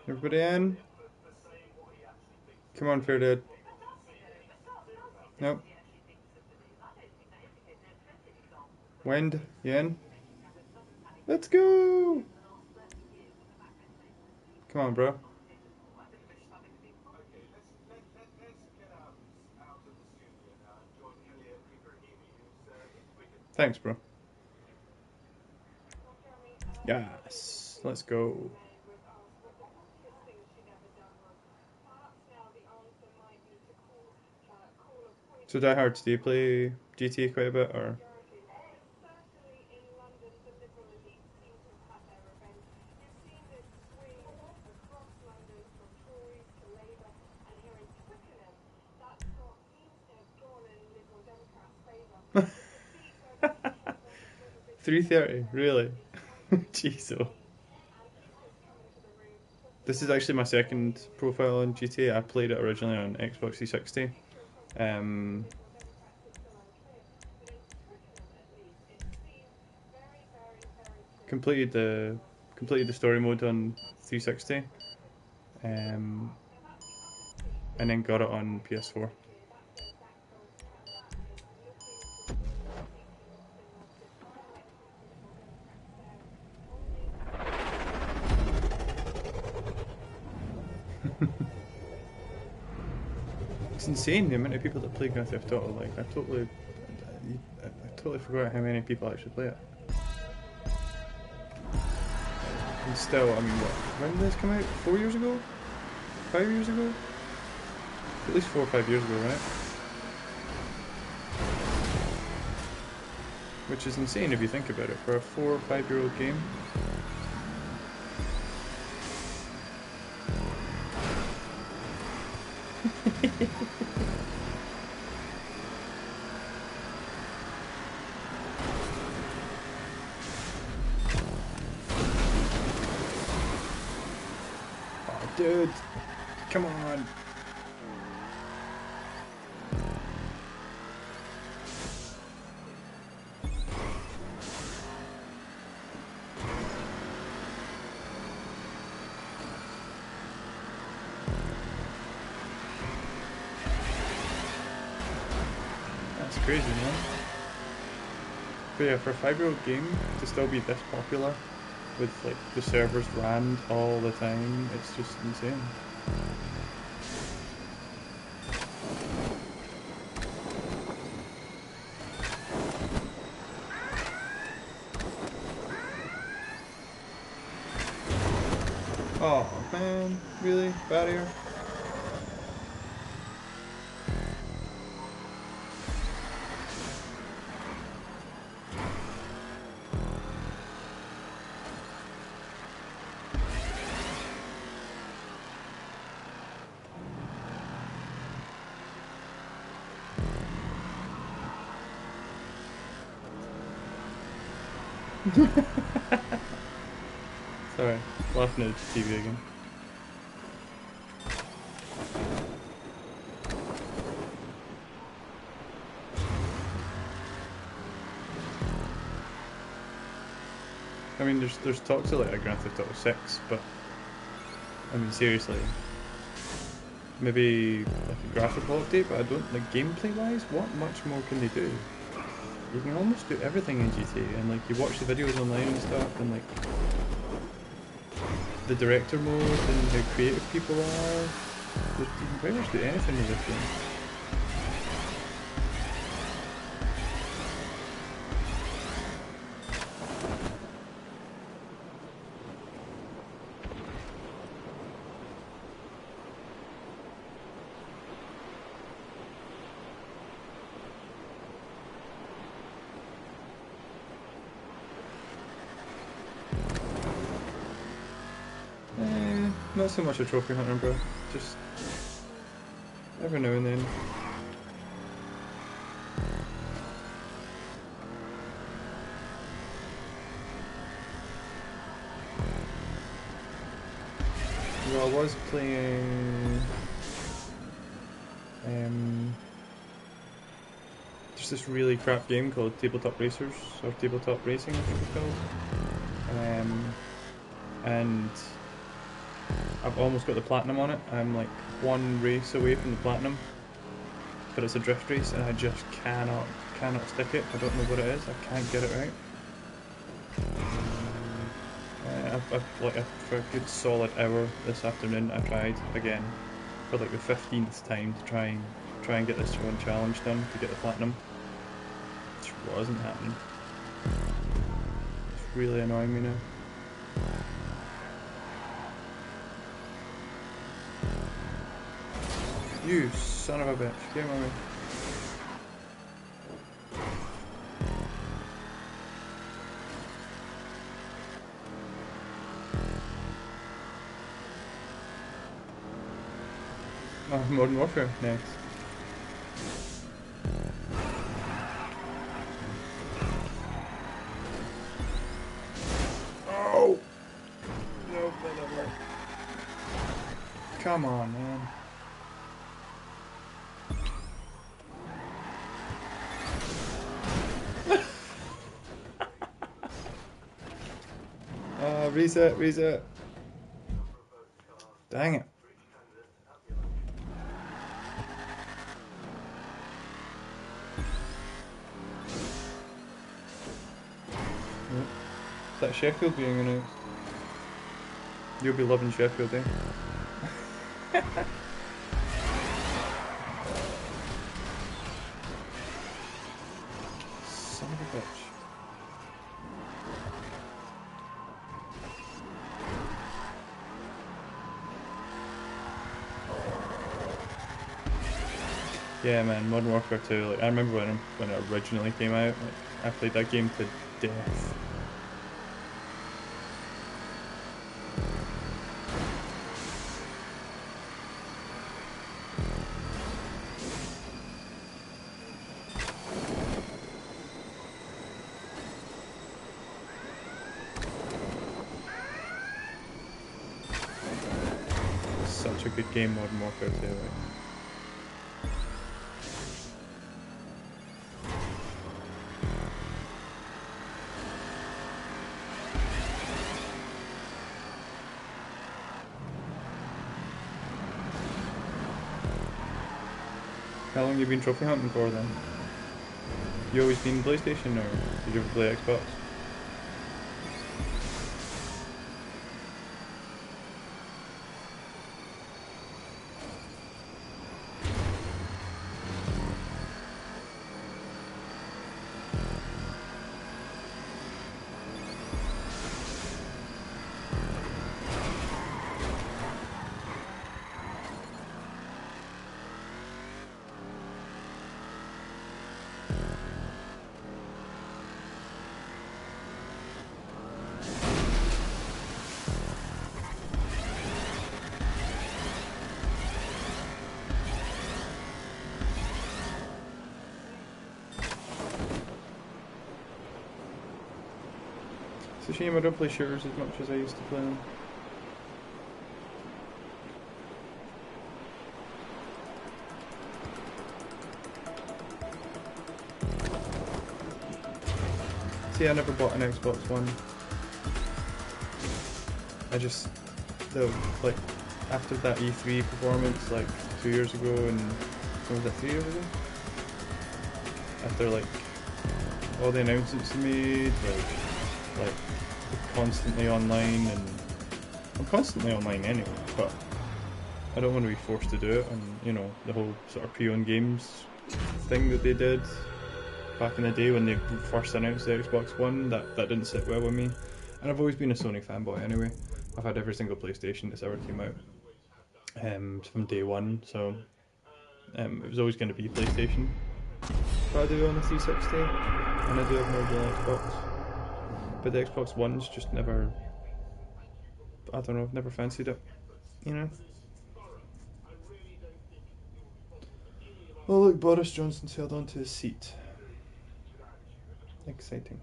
Everybody in? Come on, Fair Dad. Nope. Wind, you in? Let's go! Come on, bro. Thanks, bro. Yes, let's go. So Die Hard, do you play GTA quite a bit, or? $3.30, really? Jeez, oh. This is actually my second profile on GTA. I played it originally on Xbox 360. completed the story mode on 360, and then got it on PS4. It's insane the amount of people that play Grand Theft Auto. Like I totally forgot how many people actually play it. And still, I mean, when did this come out? 4 years ago? 5 years ago? At least 4 or 5 years ago, right? Which is insane if you think about it, for a 4 or 5 year old game. Oh, dude, come on. That's crazy, man. But yeah, for a 5-year-old game to still be this popular, with like the servers rammed all the time, it's just insane. Oh man, really? Barrier? Sorry, laughing at the TV again. I mean, there's talks of like a Grand Theft Auto 6, but I mean seriously, maybe like a graphical update, but I don't, like gameplay wise, what much more can they do? You can almost do everything in GTA, and like you watch the videos online and stuff, and like the director mode and how creative people are. You can pretty much do anything with this game. Not so much a trophy hunter, bro. Just every now and then. Well, I was playing. There's this really crap game called Tabletop Racers, or Tabletop Racing, I think it's called. And I've almost got the platinum on it. I'm like one race away from the platinum, but it's a drift race, and I just cannot stick it. I don't know what it is. I can't get it right. For a good solid hour this afternoon, I tried again for like the 15th time to try and get this one challenge done to get the platinum. It just wasn't happening. It's really annoying me now. You son of a bitch, get him away. Oh, Modern Warfare, nice. Oh! No, no. Come on, man. Reset, reset. Dang it. Is that Sheffield being announced? You'll be loving Sheffield, eh? Son of a bitch. Yeah, man, Modern Warfare 2. Like, I remember when it originally came out. Like, I played that game to death. Such a good game, Modern Warfare 2. Like. How long have you been trophy hunting for then? You always been PlayStation or did you ever play Xbox? It's a shame I don't play shooters as much as I used to play them. See, I never bought an Xbox One. I just, like, after that E3 performance, like, 2 years ago, and, when was that, 3 years ago? After, like, all the announcements they made, like constantly online, and I'm constantly online anyway, but I don't want to be forced to do it, and, you know, the whole sort of pre-owned games thing that they did back in the day when they first announced the Xbox One, that didn't sit well with me. And I've always been a Sony fanboy anyway. I've had every single PlayStation that's ever came out from day one, so it was always going to be PlayStation. But I do own a 360, and I do have an original Xbox. But the Xbox One's just never, I don't know, I've never fancied it, you know? Oh look, Boris Johnson's held on to his seat. Exciting.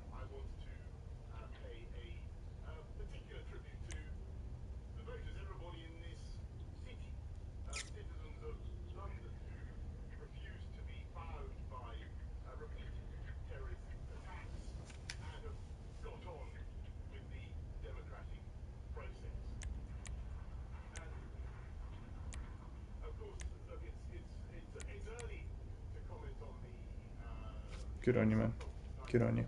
Good on you, man. Good on you.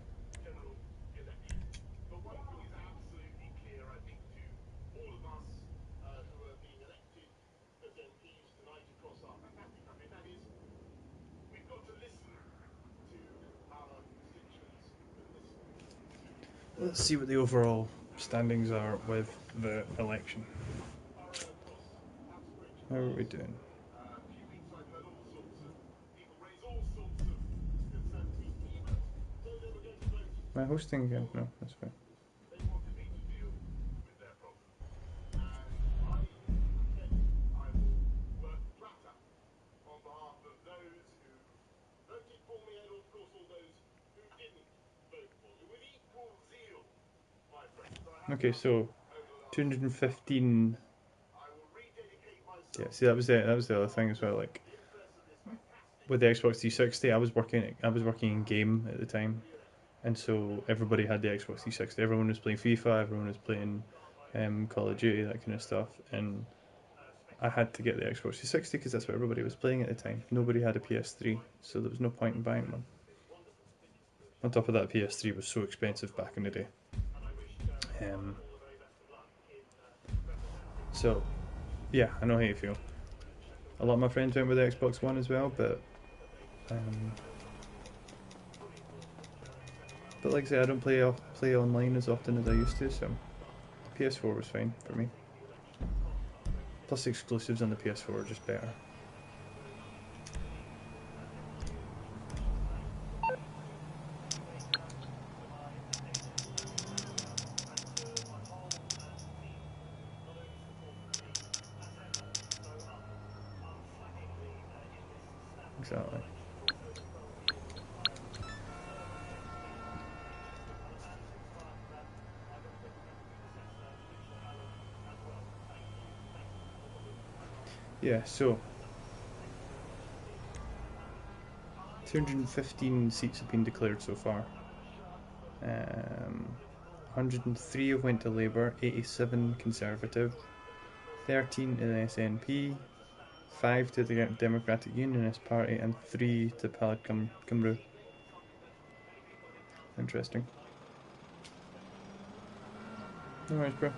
Let's see what the overall standings are with the election. How are we doing? Am I hosting again? No, that's fine. Okay, so 215. Yeah, see, that was the other thing as well. Like with the Xbox 360, I was working in game at the time, and so everybody had the Xbox 360. Everyone was playing FIFA, everyone was playing Call of Duty, that kind of stuff, and I had to get the Xbox 360 because that's what everybody was playing at the time. Nobody had a PS3, so there was no point in buying one. On top of that, PS3 was so expensive back in the day. So, yeah, I know how you feel. A lot of my friends went with the Xbox One as well, but like I say, I don't play online as often as I used to, so PS4 was fine for me. Plus the exclusives on the PS4 are just better. Exactly. Yeah, so 215 seats have been declared so far. 103 have went to Labour, 87 Conservative, 13 to the SNP, 5 to the Democratic Unionist Party, and 3 to Plaid Cymru. Interesting. No worries, bro.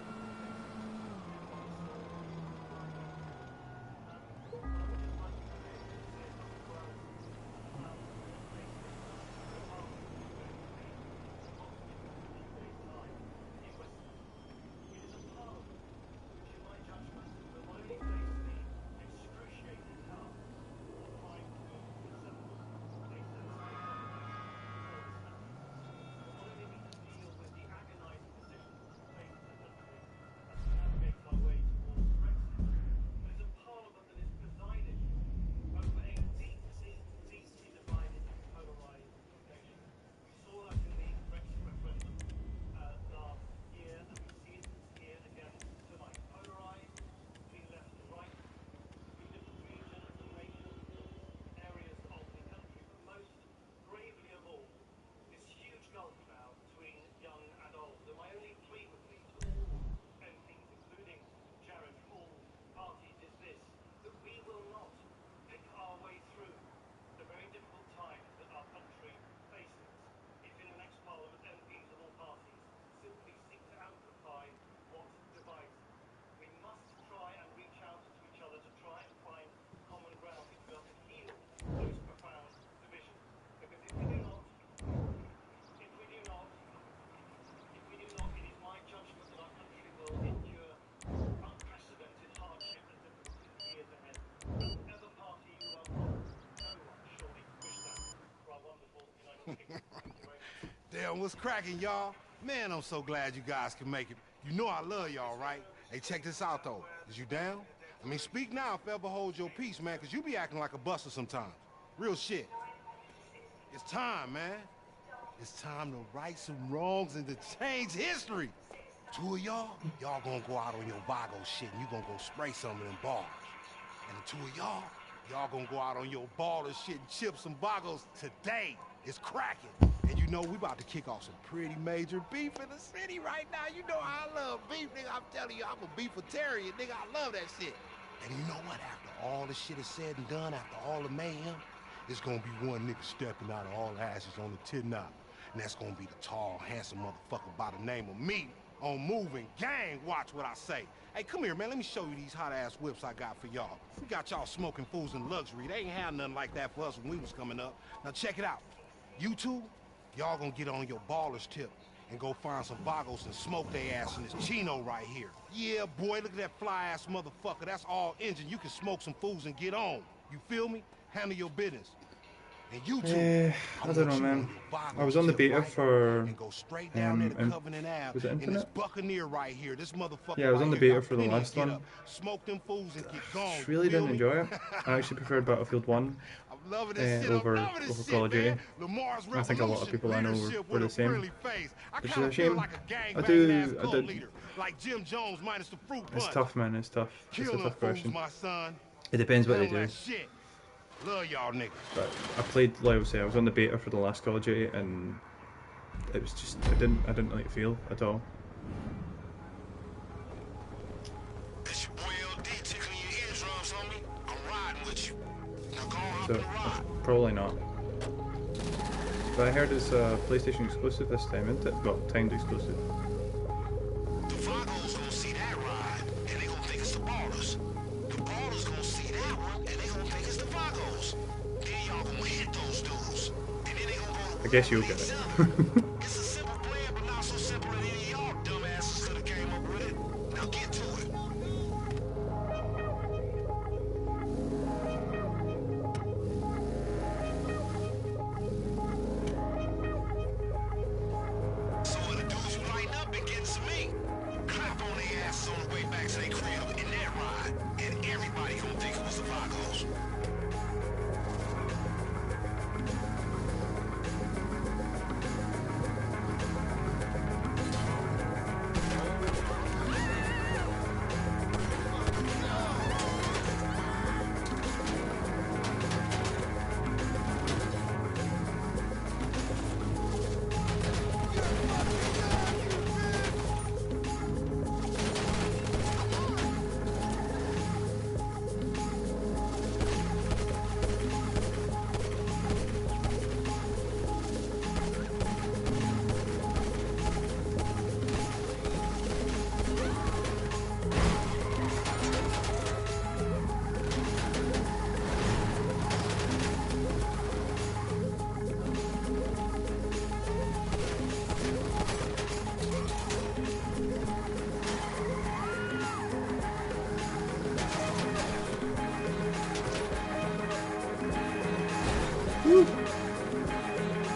Damn, what's cracking, y'all? Man, I'm so glad you guys can make it. You know I love y'all, right? Hey, check this out, though. Is you down? I mean, speak now if ever hold your peace, man, because you be acting like a buster sometimes. Real shit. It's time, man. It's time to right some wrongs and to change history. Two of y'all gonna go out on your Vago shit and you gonna go spray some of them bars. And the two of y'all gonna go out on your baller shit and chip some Vagos today. It's cracking. And you know we about to kick off some pretty major beef in the city right now. You know I love beef, nigga. I'm telling you, I'm a beefitarian, nigga. I love that shit. And you know what? After all the shit is said and done, after all the mayhem, it's gonna be one nigga stepping out of all ashes on the tin knot. And that's gonna be the tall, handsome motherfucker by the name of me on Moving Gang. Watch what I say. Hey, come here, man. Let me show you these hot-ass whips I got for y'all. We got y'all smoking fools in luxury. They ain't had nothing like that for us when we was coming up. Now check it out. You two, y'all gonna get on your baller's tip and go find some Vagos and smoke their ass in this Chino right here. Yeah, boy, look at that fly-ass motherfucker. That's all engine. You can smoke some fools and get on. You feel me? Handle your business. And you two, I don't know, man. I was on the beta for was it Infinite? Right here. This motherfucker Yeah, I was on the beta for the last one. Smoke them fools and get gone. Really didn't enjoy it. I actually preferred Battlefield 1 over Call of Duty. I think a lot of people I know were the same, which is a shame. I did. It's tough, man. It's tough. It's a tough question. It depends what they do. Love y'all niggas. But I played, like I say, I was on the beta for the last Call of Duty, and it was just I didn't like the feel at all. So probably not. But I heard it's a PlayStation exclusive this time, isn't it? Well, timed exclusive. The Vagos gonna see that ride, and they gonna think it's the Ballers. The Ballers gonna see that one, and they gonna think it's the Vagos. Then y'all gonna hit those dudes, and then they gonna go. I guess you'll get it. It's a simple plan, but not so simple that any of y'all dumbasses could have came up with it. Now get to it. So are the dudes who lighten up and getting some meat. Clap on their asses on the way back to their crib in that ride, and everybody gonna think it was the Vagos.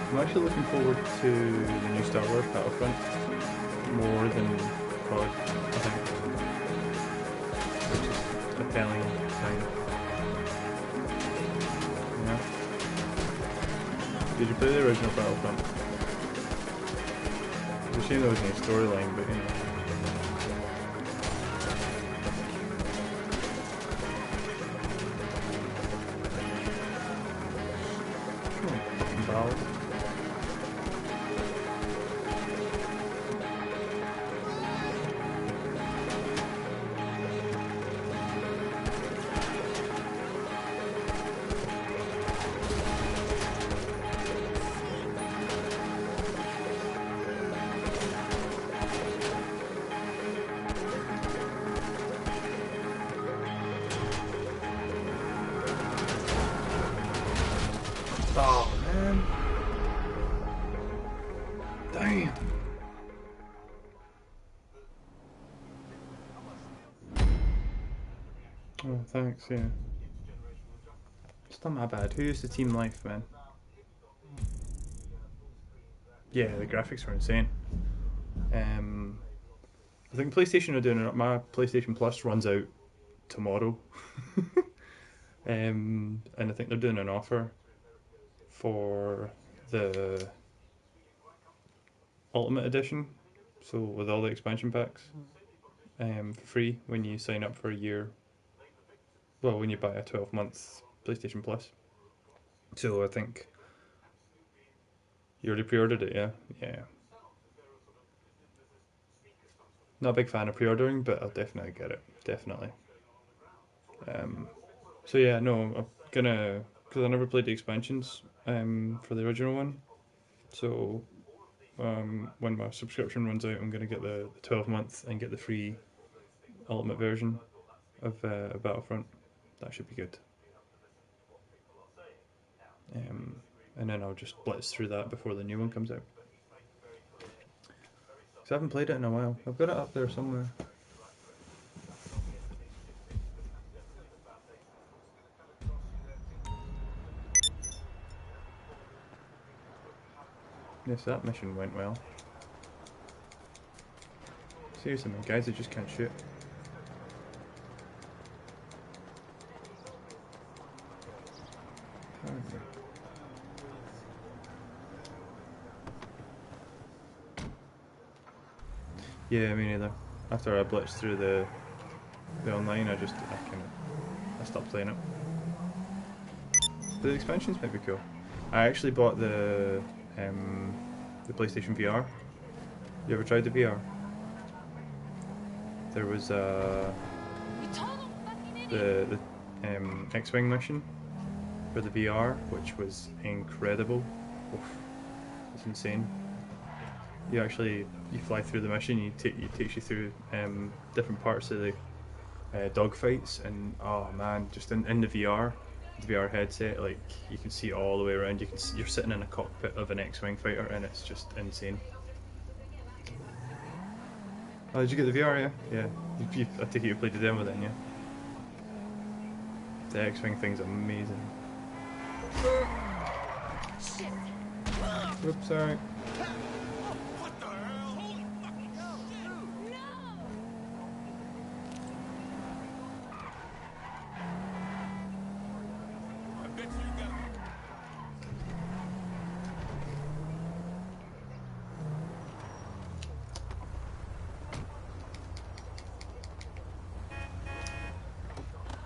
I'm actually looking forward to the new Star Wars Battlefront more than COD, I think, which is a telling sign. Yeah. Did you play the original Battlefront? It's a shame there wasn't a storyline, but you know. Oh man. Damn. Oh, thanks, yeah. It's not my bad. Who used the Team Life, man? Yeah, the graphics were insane. I think PlayStation are doing it. My PlayStation Plus runs out tomorrow. And I think they're doing an offer for the Ultimate Edition, so with all the expansion packs, for free when you sign up for a year. Well, when you buy a 12-month PlayStation Plus. So I think you already pre-ordered it, yeah? Yeah. Not a big fan of pre-ordering, but I'll definitely get it. Definitely. So yeah, no, I'm gonna, because I never played the expansions for the original one. So when my subscription runs out, I'm gonna get the 12-month and get the free Ultimate version of Battlefront. That should be good. And then I'll just blitz through that before the new one comes out. Because I haven't played it in a while. I've got it up there somewhere. Yes, that mission went well. Seriously, man, guys that just can't shoot. Yeah, me neither. After I blitzed through the online, I stopped playing it. The expansions might be cool. I actually bought the the PlayStation VR. You ever tried the VR? There was the X-Wing mission for the VR, which was incredible. Oof, it's insane. You fly through the mission. It takes you through different parts of the dogfights, and oh man, just in the VR headset, like you can see all the way around. You're sitting in a cockpit of an X-Wing fighter, and it's just insane. Oh, did you get the VR? Yeah. I take it you played the demo then, yeah. The X-Wing thing's amazing. Shit. Oops, sorry. What the hell? Holy fucking shit! No! I bet you got.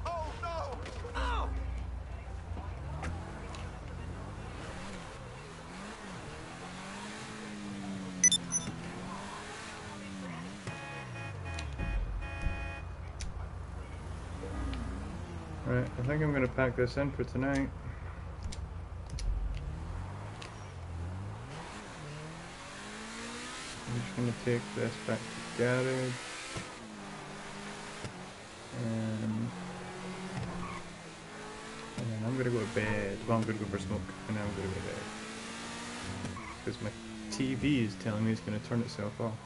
Oh no! Oh! Right, I think I'm gonna pack this in for tonight. I'm just gonna take this back to garage. And then I'm gonna go to bed. Well, I'm gonna go for a smoke, and then I'm gonna go to bed. Because my TV is telling me it's gonna turn itself off.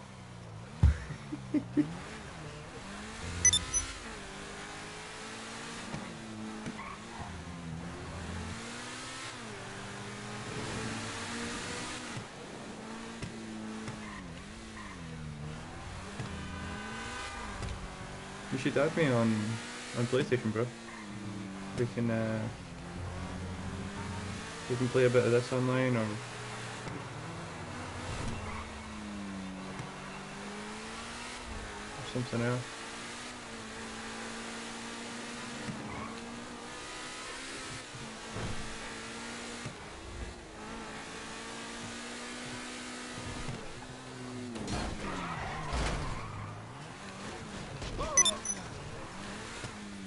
You should add me on PlayStation, bro. We can play a bit of this online, or something else.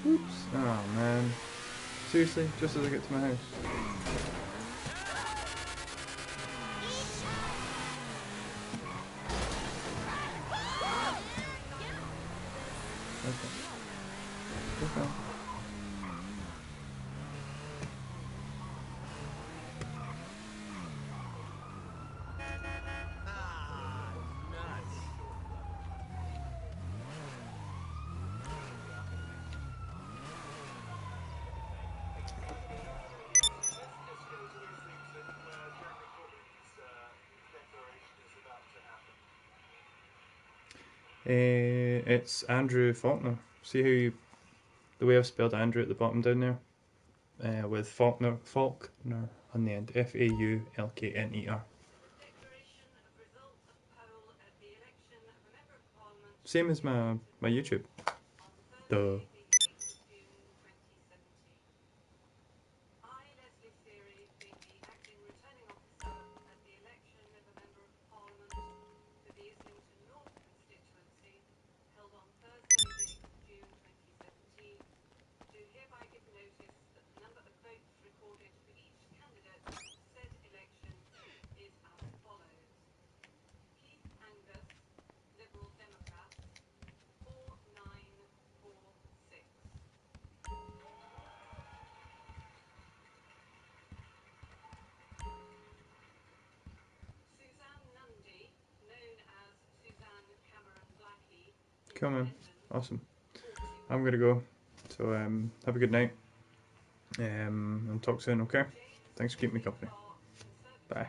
Oops. Oh man. Seriously? Just as I get to my house. Okay. Okay. It's Andrew Faulkner. See how the way I've spelled Andrew at the bottom down there? With Faulkner on the end. Faulkner. Same as my YouTube. Duh. Cool, man. Awesome. I'm gonna go. So have a good night. And talk soon, okay? Thanks for keeping me company. Bye.